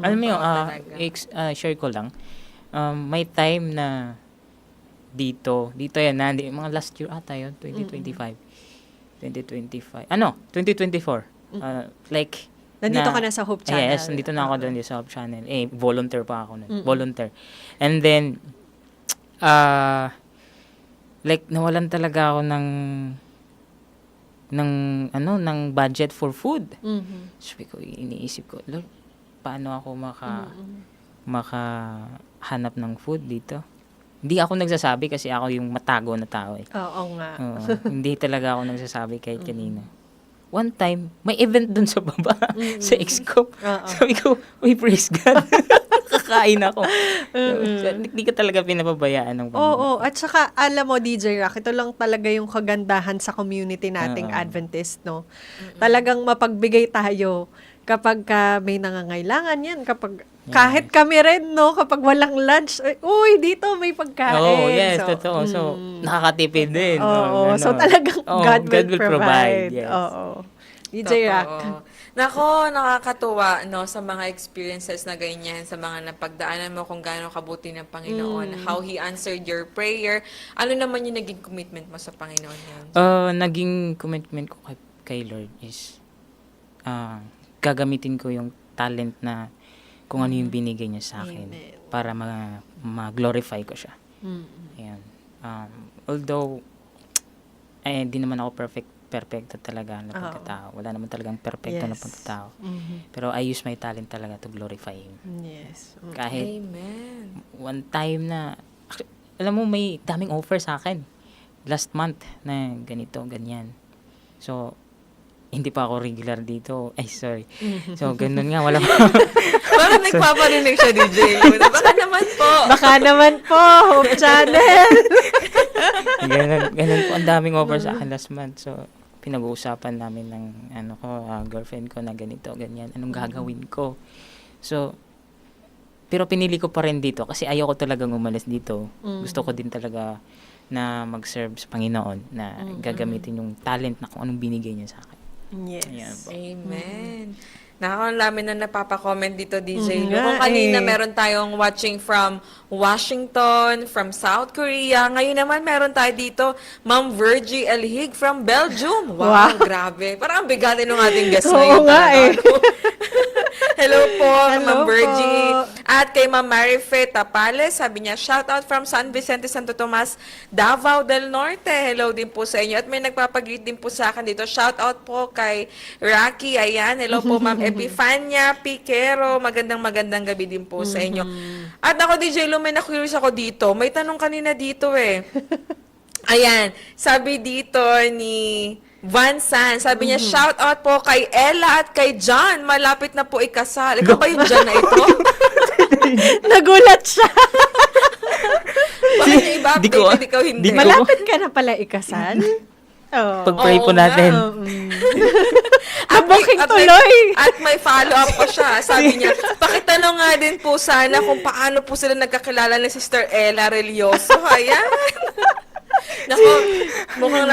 Speaker 5: Alam mo yun,
Speaker 3: Totoo talaga.
Speaker 5: share ko lang, may time na dito yan, mga last year ata yun, 2025. 2024. Like,
Speaker 4: Nandito ka na sa Hope Channel.
Speaker 5: Yes, nandito na ako doon sa Hope Channel. Volunteer pa ako nun. Volunteer. And then, like, nawalan talaga ako ng budget for food. Sabi ko, iniisip ko, Lord, paano ako makahanap ng food dito? Hindi ako nagsasabi kasi ako yung matago na tao eh.
Speaker 4: Oo nga.
Speaker 5: Oo, hindi talaga ako nagsasabi kahit kanino. one time, may event dun sa baba, sa Exco.
Speaker 4: Oo.
Speaker 5: Sabi ko, uy, praise God. Kakain ako. So, hindi ka talaga pinapabayaan ng
Speaker 4: Oo, at saka alam mo DJ Rock, ito lang talaga yung kagandahan sa community nating
Speaker 5: Oo.
Speaker 4: Adventist, no? Talagang mapagbigay tayo kapag may nangangailangan yan, kapag kahit kami rin, no, kapag walang lunch, uy, dito may pagkain.
Speaker 5: Oo, yes,
Speaker 4: So,
Speaker 5: totoo. So, nakakatipid din.
Speaker 4: Oo,
Speaker 5: Ganon.
Speaker 4: so talagang
Speaker 5: Oo,
Speaker 4: God will provide.
Speaker 5: Yes.
Speaker 4: Oo. DJ Rock.
Speaker 3: Totoo. Nako, nakakatuwa no sa mga experiences na ganyan, sa mga napagdaanan mo kung gaano kabuti ng Panginoon, how He answered your prayer. Ano naman yung naging commitment mo sa Panginoon yan?
Speaker 5: Naging commitment ko kay Lord is gagamitin ko yung talent na kung ano yung binigay niya sa akin para ma-glorify ko siya. Ayan. Although, di naman ako perfecto talaga na pagkatao. Wala naman talagang perfecto na
Speaker 4: Yes.
Speaker 5: pagkatao. Pero I use my talent talaga to glorify Him.
Speaker 4: Yes.
Speaker 5: Kahit
Speaker 3: Amen.
Speaker 5: one time na, alam mo, may daming offer sa akin. Last month na ganito, ganyan. So, hindi pa ako regular dito. Ay, sorry. So, ganun nga, wala
Speaker 3: Bakit nagpaparinig siya, DJ Luna? Baka naman po.
Speaker 4: Baka naman po, Hope Channel.
Speaker 5: ganun po, ang daming offer sa akin last month. So, pinag-uusapan namin ng girlfriend ko na ganito, ganyan. Anong gagawin ko? So, pero pinili ko pa rin dito kasi ayoko talagang umalis dito. Gusto ko din talaga na mag-serve sa Panginoon, na gagamitin yung talent na kung anong binigay niya sa akin.
Speaker 4: Yes.
Speaker 5: Ayan po.
Speaker 3: Amen. Ang dami na napapa-comment dito, DJ.
Speaker 4: nga
Speaker 3: Kung kanina
Speaker 4: eh.
Speaker 3: meron tayong watching from Washington, from South Korea. Ngayon naman meron tayo dito, Ma'am Virgie Elhig from Belgium. Wow, grabe. Parang ang bigatin ng ating guest
Speaker 4: Oo
Speaker 3: ngayon.
Speaker 4: nga
Speaker 3: talaga,
Speaker 4: eh.
Speaker 3: ano? Hello po,
Speaker 4: Hello
Speaker 3: Ma'am Virgie.
Speaker 4: po.
Speaker 3: At kay Ma'am Marife Tapales, sabi niya, shout out from San Vicente, Santo Tomas, Davao del Norte. Hello din po sa inyo. At may nagpapagreet din po sa akin dito. Shout out po kay Rocky. Ayan. Hello po, Ma'am Epifania Piquero. Magandang gabi din po sa inyo. At ako, DJ Lu, may na-curious ako dito. May tanong kanina dito eh. Ayan. Sabi dito ni Van San, sabi niya, shout out po kay Ella at kay John. Malapit na po ikasal. Ikaw ba yung John na ito?
Speaker 4: Nagulat siya.
Speaker 3: Bakit niya
Speaker 5: Di ko-
Speaker 3: i-update? Ikaw hindi.
Speaker 5: di ko-
Speaker 4: Malapit ka na pala ikasal. Oh.
Speaker 5: Pag-pray
Speaker 3: Oo
Speaker 5: po
Speaker 3: nga.
Speaker 5: natin.
Speaker 4: Nabuking
Speaker 3: At
Speaker 4: tuloy.
Speaker 3: At may follow-up pa siya. Sabi niya, pakitanong nga din po sana kung paano po sila nagkakilala ni Sister Ella Relioso. Ayan. Naku, mukhang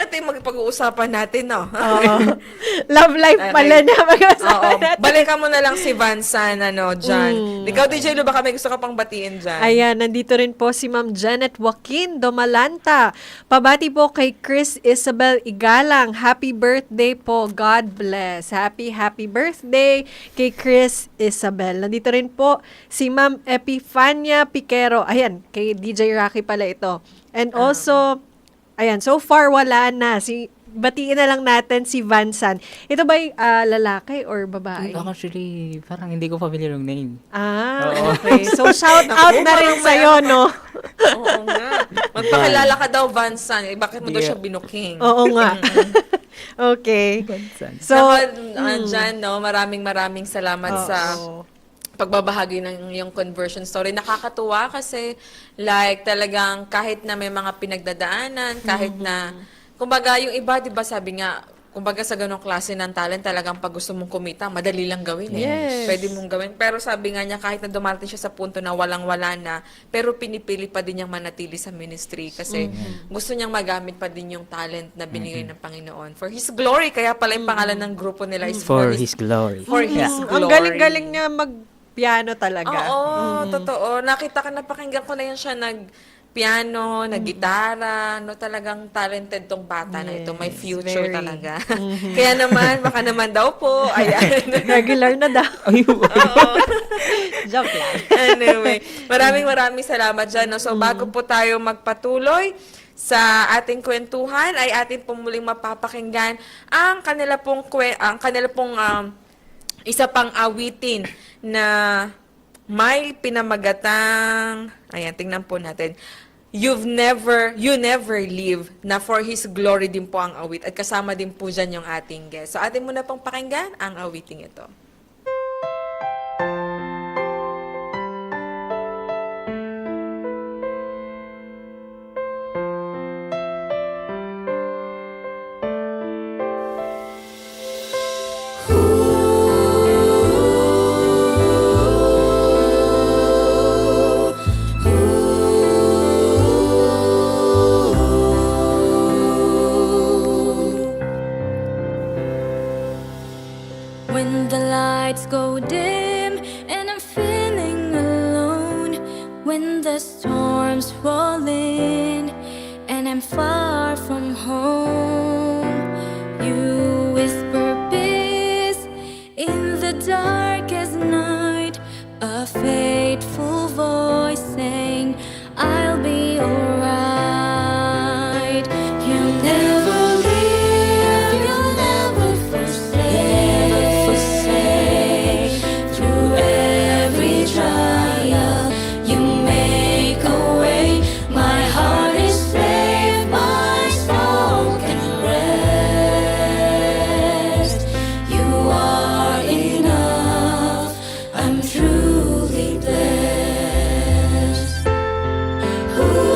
Speaker 3: ito yung magpag-uusapan natin, no?
Speaker 4: Oo. Love life pala niya.
Speaker 3: Oo.
Speaker 4: Mag-usapan natin.
Speaker 3: Balikan mo na lang si Vansan, John. Ikaw, DJ Lu, baka may gusto ka pang batiin dyan.
Speaker 4: Ayan, nandito rin po si Ma'am Janet Joaquin Domalanta. Pabati po kay Chris Isabel Igalang. Happy birthday po. God bless. Happy birthday kay Chris Isabel. Nandito rin po si Ma'am Epifania Piquero. Ayan, kay DJ Rocky pala ito. And also, ayan, so far wala na. Batiin na lang natin si Vansan. Ito ba lalaki or babae?
Speaker 5: Actually, parang hindi ko familiar yung name.
Speaker 4: Okay. So, shout out na rin sa'yo, no?
Speaker 3: Oo nga. Magpakilala ka daw, Vansan. Bakit mo daw siya binuking?
Speaker 4: Oo nga. Okay.
Speaker 3: So,
Speaker 4: So,
Speaker 3: Jan, maraming salamat sa pagbabahagi ng iyong conversion story. Nakakatuwa kasi like talagang kahit na may mga pinagdadaanan, kahit na kumbaga yung iba 'di ba sabi nga kumbaga sa ganong klase ng talent talagang pag gusto mong kumita, madali lang gawin eh.
Speaker 4: Yes.
Speaker 3: Pwede mong gawin. Pero sabi nga niya kahit na dumarating siya sa punto na walang-wala na, pero pinipili pa din niyang manatili sa ministry kasi gusto niyang magamit pa din yung talent na binigay ng Panginoon for His glory. Kaya pala yung pangalan ng grupo nila is
Speaker 5: For His glory.
Speaker 3: For His glory.
Speaker 4: ang galing-galing niya mag-piano talaga.
Speaker 3: Oo, totoo. Nakita ka, napakinggan ko na yan siya nag-piano, nag-gitara, talagang talented tong bata na ito. May future
Speaker 4: very.
Speaker 3: talaga. Kaya naman, baka naman daw po. Ayan.
Speaker 4: Regular na daw.
Speaker 3: Oo.
Speaker 4: Joke lang.
Speaker 3: Anyway, maraming salamat dyan. No? So, bago po tayo magpatuloy sa ating kwentuhan, ay atin pong muling mapapakinggan ang kanila pong isa pang awitin na may pinamagatang, ayan, tingnan po natin. you never leave, na for His glory din po ang awit. At kasama din po dyan yung ating guest. So atin muna pong pakinggan ang awiting ito.
Speaker 6: When the lights go dim and I'm feeling alone, when the storms roll in and I'm far from home, you whisper peace in the darkest night, a faithful voice saying, I'll be alright. You'll never leave, you'll never forsake. Through every trial, you make a way. My heart is safe, my soul can rest. You are enough, I'm truly blessed. Ooh.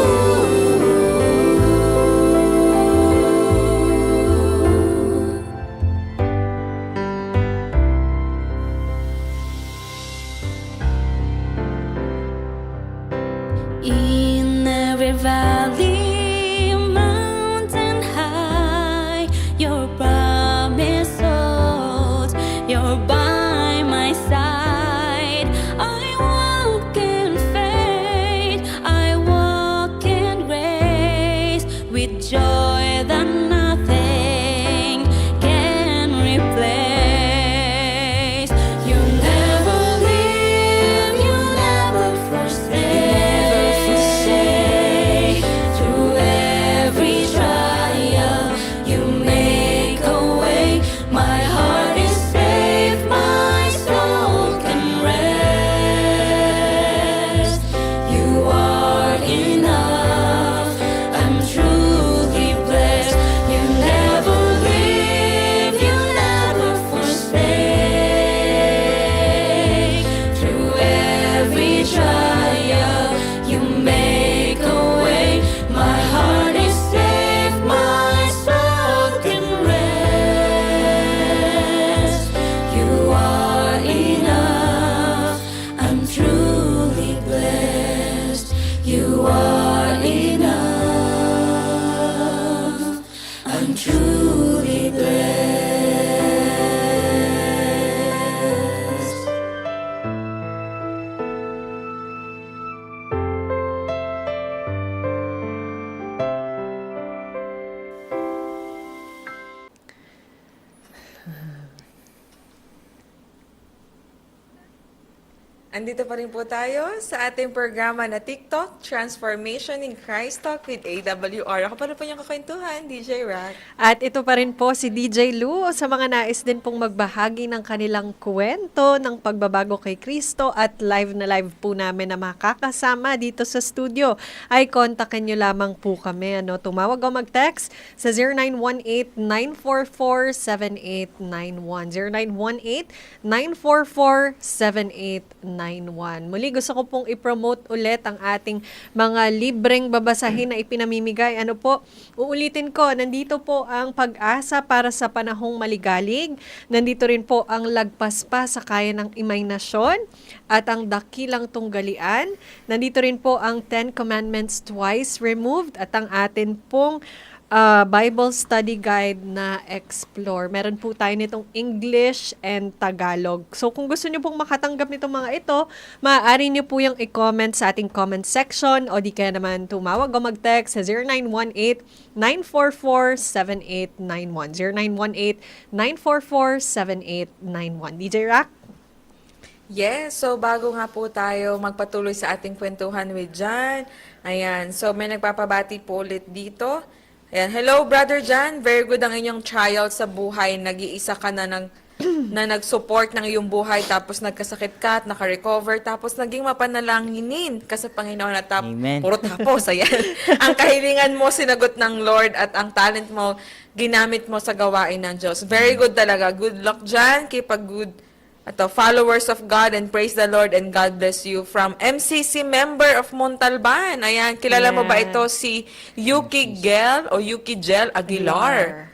Speaker 6: In every valley, mountain high, your promise holds, you're by my side. I walk in faith, I walk in grace, with joy that nothing can replace. You never leave, you never forsake. Through every trial, you make a way. My heart is safe, my soul can rest. You are enough, I'm truly blessed. You never leave, you never forsake. Through every trial, you make a way. My heart is safe, my soul can rest. You are enough, I'm truly blessed. You are enough, I'm truly blessed.
Speaker 3: Andito pa rin po tayo sa ating programa na TikTok, Transformation in Christ Talk with AWR. Ako pa rin po yung kakwentuhan, DJ Rack.
Speaker 4: At ito pa rin po si DJ Lou sa mga nais din pong magbahagi ng kanilang kwento ng pagbabago kay Kristo at live na live po namin na makakasama dito sa studio. Ay kontakin nyo lamang po kami. Tumawag o mag-text sa 0918-944-7891. 0918-944-7891. Muli gusto ko pong i-promote ulit ang ating mga libreng babasahin na ipinamimigay. Uulitin ko, nandito po ang Pag-asa para sa Panahong Maligalig. Nandito rin po ang Lagpas pa sa Kaya ng Imahinasyon at ang Dakilang Tunggalian. Nandito rin po ang 10 Commandments Twice Removed at ang atin pong Bible Study Guide na Explore. Meron po tayo nitong English and Tagalog. So kung gusto nyo pong makatanggap nitong mga ito, maaari nyo po yung i-comment sa ating comment section o di kaya naman tumawag o mag-text sa 0918-944-7891. 0918-944-7891. DJ Rack?
Speaker 3: Yes, so bago nga po tayo magpatuloy sa ating kwentuhan with John, ayan, so may nagpapabati po ulit dito. Ayan, hello Brother John, very good ang inyong trial sa buhay, nag-iisa ka na ng na nag-support ng iyong buhay, tapos nagkasakit ka at naka-recover, tapos naging mapanalanginin ka sa Panginoon at
Speaker 5: Amen.
Speaker 3: puro tapos, ayan. Ang kahilingan mo, sinagot ng Lord, at ang talent mo, ginamit mo sa gawain ng Diyos. Very good talaga. Good luck dyan. Keep a good followers of God, and praise the Lord, and God bless you. From MCC member of Montalban. Ayan, kilala mo ba ito si Yuki Gel Aguilar?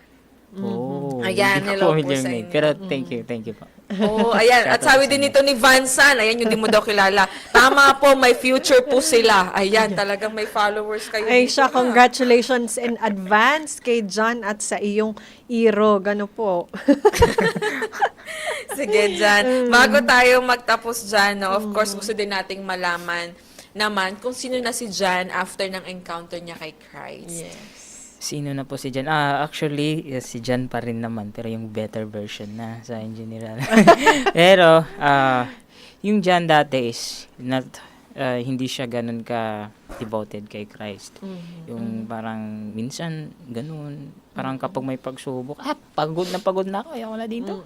Speaker 5: Oh,
Speaker 3: Ayan,
Speaker 5: hindi ko
Speaker 3: hello po
Speaker 5: familiar
Speaker 3: sa
Speaker 5: name.
Speaker 3: inyo.
Speaker 5: Pero thank you po.
Speaker 3: Oh, ayan. At sabi din nito ni Vansan, ayan, yung di mo daw kilala. Tama po, may future po sila. Ayan, talagang may followers kayo
Speaker 4: Ay,
Speaker 3: dito.
Speaker 4: siya, congratulations in advance kay John at sa iyong iro. Gano po.
Speaker 3: Sige, Jan. Bago tayo magtapos dyan, no, of course, gusto din nating malaman naman kung sino na si Jan after ng encounter niya kay Christ.
Speaker 5: Sino na po si Jan? Actually, si Jan pa rin naman, pero yung better version na sa engineer. Pero, yung Jan dati is hindi siya ganun ka devoted kay Christ. Yung parang minsan ganun, parang kapag may pagsubok, pagod na ako, ayaw ko na dito.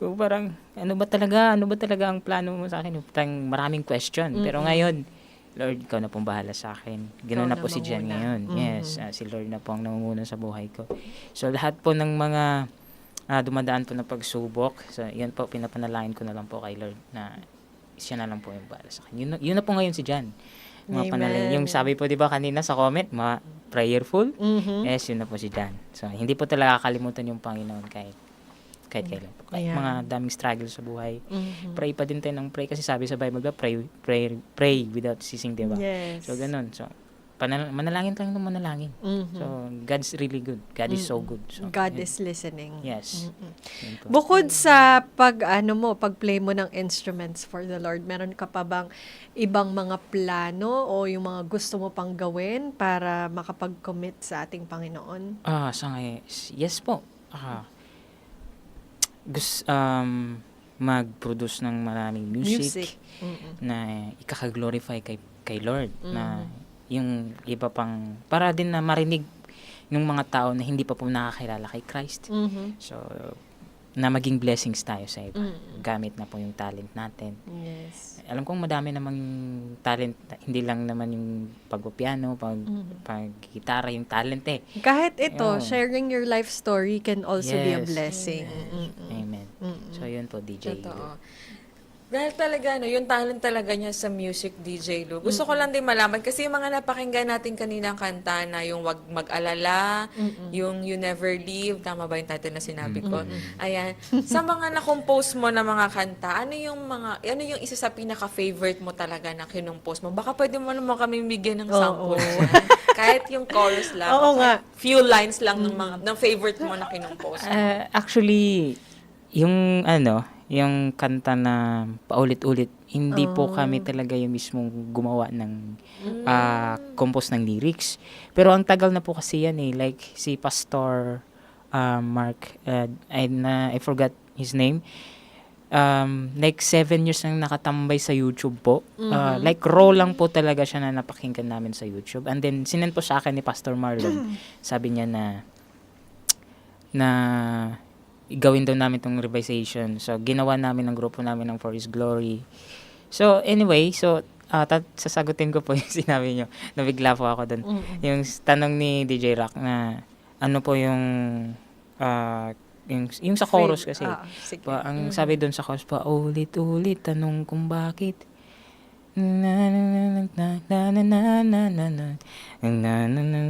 Speaker 5: Yung parang, ano ba talaga ang plano mo sa akin? Parang maraming question. Pero ngayon, Lord, ikaw na pong bahala sa akin. Ganoon na po si Jan ngayon. Yes, si Lord na po ang namumuna sa buhay ko. So, lahat po ng mga dumadaan po na pagsubok, so, yan po, pinapanalangin ko na lang po kay Lord na siya na lang po yung bahala sa akin. Yun na po ngayon si Jan. Mga panalangin. Yung sabi po, di ba, kanina sa comment, mga prayerful. Yes, yun na po si Jan. So, hindi po talaga kakalimutan yung Panginoon kahit kailan. Kahit mga daming struggle sa buhay. Pray pa din tayo ng pray. Kasi sabi sa Bible, pray without ceasing, diba?
Speaker 4: Yes.
Speaker 5: So, ganun. So, manalangin lang ng manalangin. So, God's really good. God is so good. So,
Speaker 4: God
Speaker 5: yun.
Speaker 4: is listening.
Speaker 5: Yes. Yun po.
Speaker 4: Bukod sa pag-play mo ng instruments for the Lord, meron ka pa bang ibang mga plano o yung mga gusto mo pang gawin para makapag-commit sa ating Panginoon?
Speaker 5: Sa ngayon, yes po. Mag-produce ng maraming music. Na ikaka-glorify kay Lord. Na yung iba pang, para din na marinig ng mga tao na hindi pa po nakakilala kay Christ. So, na maging blessings tayo sa iba. Gamit na po yung talent natin.
Speaker 4: Yes.
Speaker 5: Alam kong madami namang talent, hindi lang naman yung pagpiano, pag-gitara, yung talent eh.
Speaker 4: Kahit ito,
Speaker 5: Oo.
Speaker 4: sharing your life story can also be a
Speaker 5: Yes.
Speaker 4: blessing.
Speaker 5: Amen. So, yun po, DJ.
Speaker 3: Totoo. Dahil talaga, yung talent talaga niya sa music, DJ Lou. Gusto ko lang din malaman, kasi yung mga napakinggan natin kaninang kanta na yung Wag Mag-alala, yung You Never Leave, tama ba yung title na sinabi ko? Ayan. Sa mga na-compose mo na mga kanta, ano yung isa sa pinaka-favorite mo talaga na kinumpose mo? Baka pwede mo naman kami bigyan ng sample. Kahit yung chorus lang.
Speaker 4: Oo nga.
Speaker 3: Few lines lang ng favorite mo na kinumpose mo.
Speaker 5: Actually, yung kanta na paulit-ulit, hindi po kami talaga yung mismong gumawa ng compose ng lyrics. Pero ang tagal na po kasi yan eh. Like si Pastor Mark, I forgot his name. Like 7 years nang nakatambay sa YouTube po. Like raw lang po talaga siya na napakinggan namin sa YouTube. And then sinend po sa akin ni Pastor Marlon. Sabi niya na gawin daw namin tong revisation. So, ginawa namin ng grupo namin ng For His Glory. So, anyway, sasagutin ko po yung sinabi nyo. Nabigla po ako dun. Yung tanong ni DJ Rock na ano po yung sa chorus kasi.
Speaker 4: Sige.
Speaker 5: Ang sabi dun sa chorus pa, ulit-ulit, tanong kung bakit.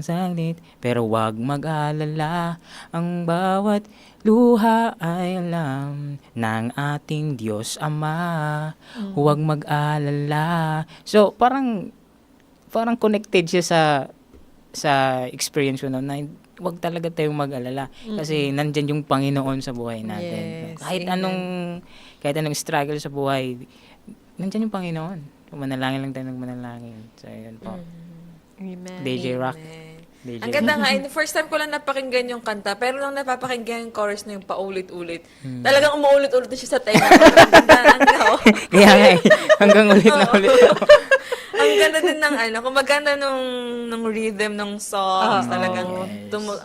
Speaker 5: Saglit, pero wag mag-alala, ang bawat luha ay alam ng ating Diyos Ama. Huwag mag-alala. So, parang connected siya sa experience ko na huwag talaga tayong mag-alala. Kasi nandyan yung Panginoon sa buhay natin.
Speaker 4: Yes.
Speaker 5: Kahit anong struggle sa buhay, nandyan yung Panginoon. Manalangin lang tayo ng manalangin. So, yun po.
Speaker 4: Amen.
Speaker 5: DJ Rock.
Speaker 3: Amen. Ang ganda nga, first time ko lang napakinggan yung kanta, pero nung napapakinggan yung chorus na yung paulit-ulit, talagang umuulit-ulit na siya sa tenga. Ang ganda,
Speaker 5: Kaya nga hanggang ulit na ulit.
Speaker 3: Ang Ang ganda din ng kumbaga nung rhythm ng songs, talagang,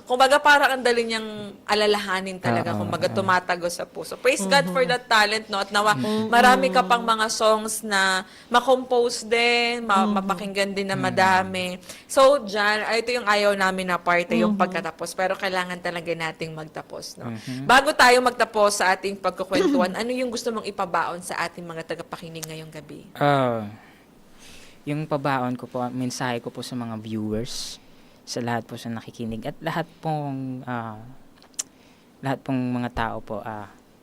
Speaker 3: kumbaga parang ang dali niyang alalahanin talaga, kumbaga tumatagos sa puso. Praise God for that talent, no? At nawa, marami ka pang mga songs na makompose din, mapakinggan din na madami. So, Jan, ito yung ayaw namin na parte, yung pagkatapos, pero kailangan talaga nating magtapos, no? Bago tayo magtapos sa ating pagkukwentuhan, ano yung gusto mong ipabaon sa ating mga tagapakinig ngayong gabi?
Speaker 5: Yung pabaon ko po, mensahe ko po sa mga viewers, sa lahat po sa nakikinig, at lahat pong mga tao po,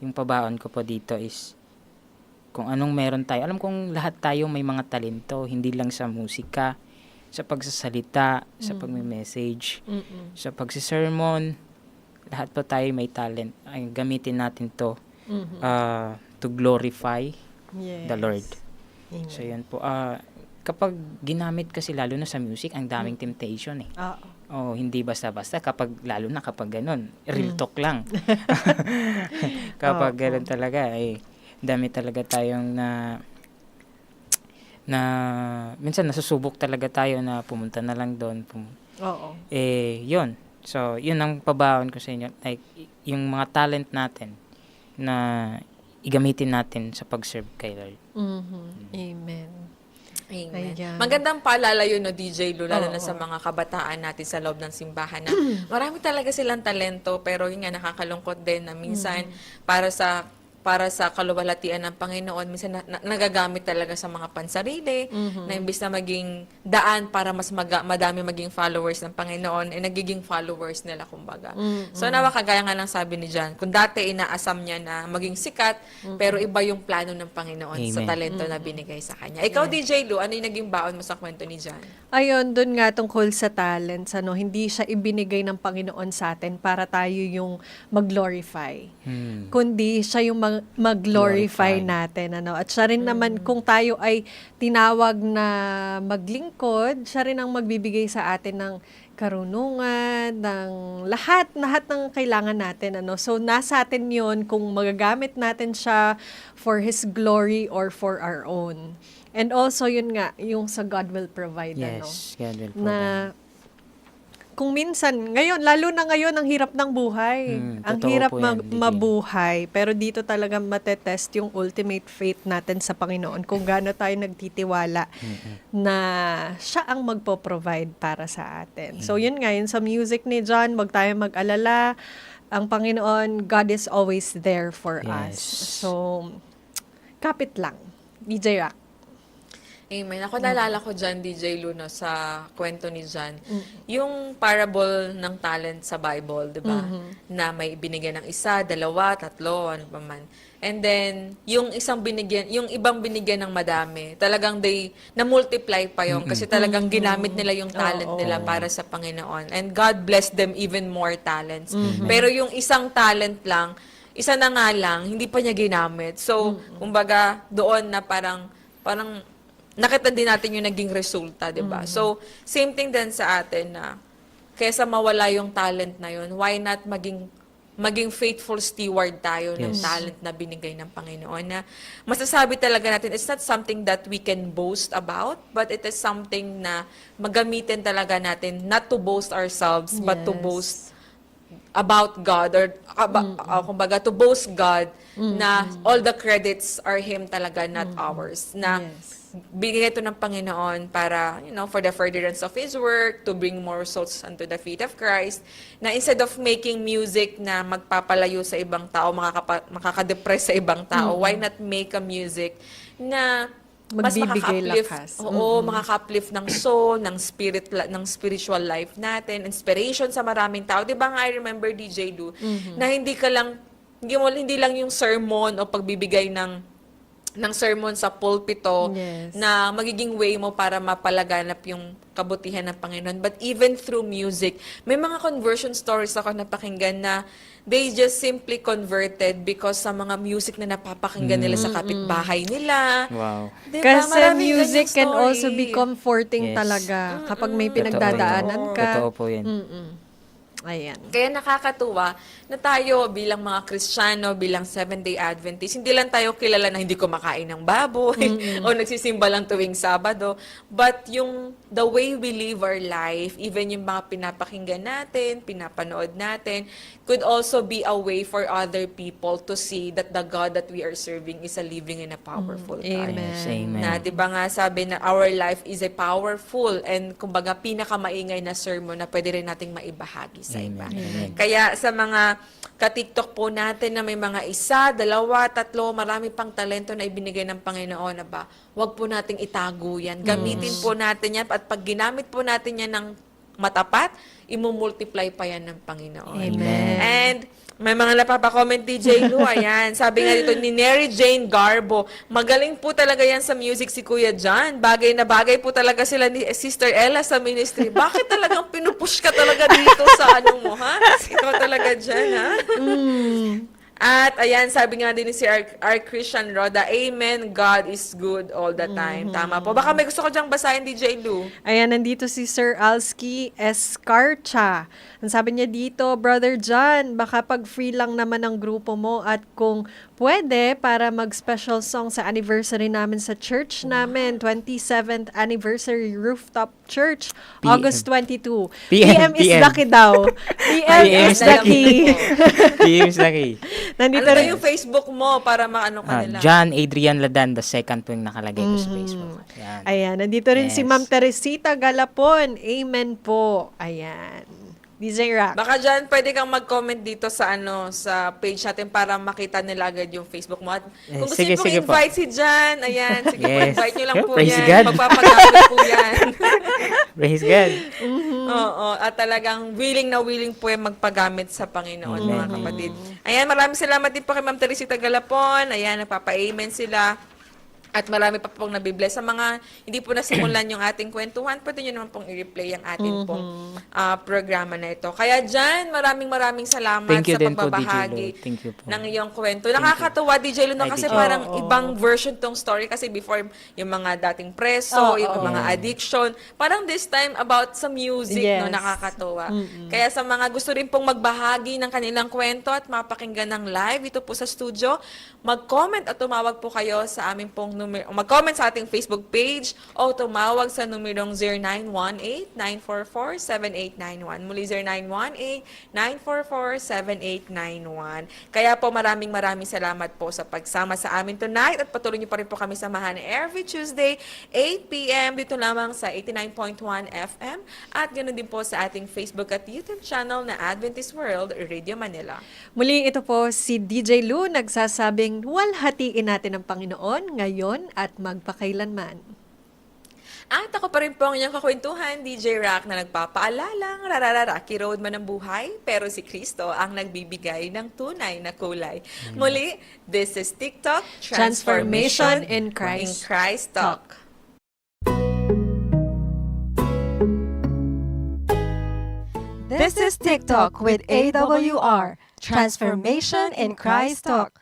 Speaker 5: yung pabaon ko po dito is, kung anong meron tayo. Alam kong lahat tayo may mga talento, hindi lang sa musika, sa pagsasalita, sa pagme-message, sa pagsisermon, lahat po tayo may talent. Ay, gamitin natin to to glorify
Speaker 4: Yes.
Speaker 5: the Lord.
Speaker 4: Amen.
Speaker 5: So yun po. Kapag ginamit kasi lalo na sa music, ang daming temptation eh.
Speaker 4: Oo.
Speaker 5: Oh, hindi basta-basta lalo na kapag ganun, real talk lang. Kapag ganun talaga, dami talaga tayong na minsan nasusubok talaga tayo na pumunta na lang doon.
Speaker 4: Oo.
Speaker 5: Yun. So, yun ang pabaon ko sa inyo. Like, yung mga talent natin na igamitin natin sa pag-serve kay Lord.
Speaker 4: Amen.
Speaker 3: Amen.
Speaker 4: Ayan.
Speaker 3: Magandang paalala yun, no, DJ Lu, lalo na
Speaker 4: Oo.
Speaker 3: sa mga kabataan natin sa loob ng simbahan na marami talaga silang talento, pero yun nga, nakakalungkot din na minsan para sa kaluwalhatian ng Panginoon, minsan nagagamit talaga sa mga pansarili, na imbis na maging daan para mas madami maging followers ng Panginoon, nagiging followers nila, kumbaga. So, kagaya nga ng sabi ni John, kung dati inaasam niya na maging sikat, pero iba yung plano ng Panginoon sa
Speaker 5: Amen.
Speaker 3: talento na binigay sa kanya. Ikaw, DJ Lu, ano yung naging baon mo sa kwento ni John?
Speaker 4: Ayun, dun nga tungkol sa talents, hindi siya ibinigay ng Panginoon sa atin para tayo yung mag-glorify. Kundi siya yung mag-glorify
Speaker 5: Glorify.
Speaker 4: natin. At siya rin naman, kung tayo ay tinawag na maglingkod, siya rin ang magbibigay sa atin ng karunungan, ng lahat ng kailangan natin. So, nasa atin yun kung magagamit natin siya for His glory or for our own. And also, yun nga, yung sa God will provide.
Speaker 5: Yes, God will
Speaker 4: Na
Speaker 5: provide.
Speaker 4: kung minsan, ngayon, lalo na ngayon, ang hirap ng buhay. Ang
Speaker 5: Totoo
Speaker 4: hirap
Speaker 5: po yan, Vicky.
Speaker 4: mabuhay. Pero dito talaga matetest yung ultimate faith natin sa Panginoon. Kung gaano tayo nagtitiwala na siya ang magpo-provide para sa atin. So yun nga, yun sa music ni John, wag tayo mag-alala. Ang Panginoon, God is always there for us.
Speaker 5: Yes.
Speaker 4: So, kapit lang. DJ Rock.
Speaker 3: Amen. Ako naalala ko dyan, DJ Luno, sa kwento ni John, yung parable ng talent sa Bible, di ba? Na may binigyan ng isa, dalawa, tatlo, ano pa man. And then, yung ibang binigyan ng madami, talagang na-multiply pa yun kasi talagang ginamit nila yung talent nila para sa Panginoon. And God blessed them even more talents. Pero yung isang talent lang, isa na nga lang, hindi pa niya ginamit. So, kumbaga, doon na parang nakita din natin yung naging resulta, di ba? So, same thing din sa atin na kaysa mawala yung talent na yun, why not maging faithful steward tayo ng talent na binigay ng Panginoon, na masasabi talaga natin, it's not something that we can boast about, but it is something na magamitin talaga natin, not to boast ourselves, but to boast about God, or kumbaga, to boast God na all the credits are Him talaga, not ours. Na bigay ito ng Panginoon para, for the furtherance of His work, to bring more souls unto the feet of Christ, na instead of making music na magpapalayo sa ibang tao, makakadepress sa ibang tao, why not make a music na mas
Speaker 4: Magbibigay
Speaker 3: makaka-uplift,
Speaker 4: lakas.
Speaker 3: makaka-uplift ng soul, ng spiritual life natin, inspiration sa maraming tao. 'Di ba nga, I remember, DJ Lu, na hindi lang yung sermon o pagbibigay ng sermon sa pulpito na magiging way mo para mapalaganap yung kabutihan ng Panginoon. But even through music, may mga conversion stories ako napakinggan na they just simply converted because sa mga music na napapakinggan nila sa kapitbahay nila.
Speaker 5: Wow.
Speaker 3: Diba?
Speaker 4: Kasi
Speaker 3: Maraming
Speaker 4: music
Speaker 3: ganyang
Speaker 4: can
Speaker 3: story.
Speaker 4: also be comforting
Speaker 5: Yes.
Speaker 4: talaga kapag may
Speaker 5: Totoo
Speaker 4: pinagdadaanan
Speaker 5: yan.
Speaker 4: ka.
Speaker 5: Totoo po yan.
Speaker 4: Ayan.
Speaker 3: Kaya nakakatuwa na tayo bilang mga Kristiyano, bilang Seventh-day Adventist, hindi lang tayo kilala na hindi kumakain ng baboy o nagsisimba lang tuwing Sabado, but yung the way we live our life, even yung mga pinapakinggan natin, pinapanood natin, could also be a way for other people to see that the God that we are serving is a living and a powerful God.
Speaker 4: Amen.
Speaker 5: Yes, amen.
Speaker 3: Na 'di ba nga sabi na our life is a powerful and kumbaga pinakamaingay na sermon na pwede rin nating maibahagi sa iba.
Speaker 5: Amen.
Speaker 3: Kaya sa mga ka-TikTok po natin na may mga 1, 2, 3, marami pang talento na ibinigay ng Panginoon na ba, wag po nating itago yan. Gamitin po natin yan at pag ginamit po natin yan ng matapat, imumultiply pa yan ng Panginoon.
Speaker 4: Amen.
Speaker 3: And may mga napapa-comment DJ Lu, ayan. Sabi nga dito ni Mary Jane Garbo, magaling po talaga yan sa music si Kuya John. Bagay na bagay po talaga sila ni Sister Ella sa ministry. Bakit talagang pinupush ka talaga dito sa ano mo, ha? Ikaw talaga dyan, ha? At ayan, sabi nga din ni si R. Christian Roda, Amen, God is good all the time. Tama po. Baka may gusto ko dyang basahin, DJ Lu.
Speaker 4: Ayan, nandito si Sir Alski Escarcha. Ang sabi niya dito, Brother John, baka pag free lang naman ang grupo mo at kung pwede para mag-special song sa anniversary namin sa church namin, 27th anniversary rooftop church,
Speaker 5: PM.
Speaker 4: August 22.
Speaker 5: PM,
Speaker 4: is
Speaker 5: PM.
Speaker 4: the key daw. PM is the key.
Speaker 5: James Laki.
Speaker 4: Nandito
Speaker 3: Ano ba
Speaker 4: rin.
Speaker 3: yung Facebook mo para maano ka nila?
Speaker 5: John Adrian Ladan, the second po yung nakalagay ko sa Facebook. Yan.
Speaker 4: Ayan, nandito rin si
Speaker 5: Yes.
Speaker 4: Ma'am Teresita Galapon. Amen po. Ayan. DJ Rock.
Speaker 3: Baka dyan, pwede kang mag-comment dito sa ano sa page natin para makita nila agad yung Facebook mo. At kung gusto
Speaker 5: Sige,
Speaker 3: niyo pong
Speaker 5: sige po.
Speaker 3: invite si Jan, ayan, sige po,
Speaker 5: Yes.
Speaker 3: invite niyo lang po
Speaker 5: Praise
Speaker 3: yan.
Speaker 5: God.
Speaker 3: Magpapagamit po yan.
Speaker 5: Praise God.
Speaker 3: Oo, at talagang willing na willing po yung magpagamit sa Panginoon, mga kapatid. Ayan, maraming salamat din po kay Ma'am Teresita Galapon. Ayan, nagpapa-amen sila. At marami pa pong nabibless. Sa mga hindi po nasimulan yung ating kwentuhan, pwede nyo naman pong i-replay ang ating pong programa na ito. Kaya dyan, maraming salamat
Speaker 5: Thank you
Speaker 3: sa
Speaker 5: din po, DJ
Speaker 3: pagbabahagi
Speaker 5: Lo. Thank you po.
Speaker 3: ng iyong kwento. Nakakatuwa, DJ Luna,
Speaker 5: Ay,
Speaker 3: kasi
Speaker 5: DJ.
Speaker 3: parang ibang version tong story. Kasi before, yung mga dating preso, yung mga addiction. Parang this time, about sa music, no,
Speaker 4: Yes.
Speaker 3: nakakatuwa. Kaya sa mga gusto rin pong magbahagi ng kanilang kwento at mapakinggan ng live dito po sa studio, mag-comment at tumawag po kayo sa aming pong mag-comment sa ating Facebook page o tumawag sa numerong 0918-944-7891. Muli 0918-944-7891. Kaya po maraming salamat po sa pagsama sa amin tonight at patuloy niyo pa rin po kami samahan every Tuesday, 8 p.m. dito lamang sa 89.1 FM at ganoon din po sa ating Facebook at YouTube channel na Adventist World Radio Manila.
Speaker 4: Muli ito po si DJ Lou nagsasabing walhatiin natin ang Panginoon ngayon at magpakailanman.
Speaker 3: At ako pa rin po ang inyong kakwentuhan, DJ Rock, na nagpapaalalang rarararaki road man ang buhay, pero si Kristo ang nagbibigay ng tunay na kulay. Muli, this is TikTok
Speaker 4: Transformation in
Speaker 3: in
Speaker 4: Christ.
Speaker 3: Christ Talk.
Speaker 1: This is TikTok with AWR, Transformation in Christ Talk.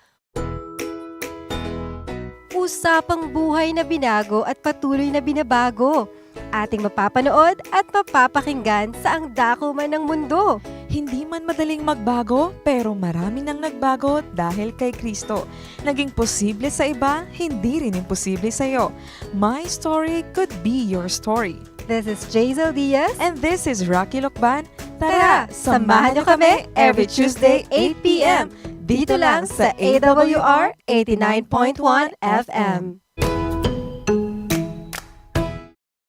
Speaker 1: Usapang buhay na binago at patuloy na binabago. Ating mapapanood at mapapakinggan sa ang dako man ng mundo.
Speaker 2: Hindi man madaling magbago, pero marami nang nagbago dahil kay Kristo. Naging posible sa iba, hindi rin imposible sa iyo. My story could be your story.
Speaker 1: This is Jazel Diaz.
Speaker 2: And this is Rocky Lokban.
Speaker 1: Tara, samahan niyo kami every Tuesday 8 p.m. dito lang sa AWR 89.1 FM.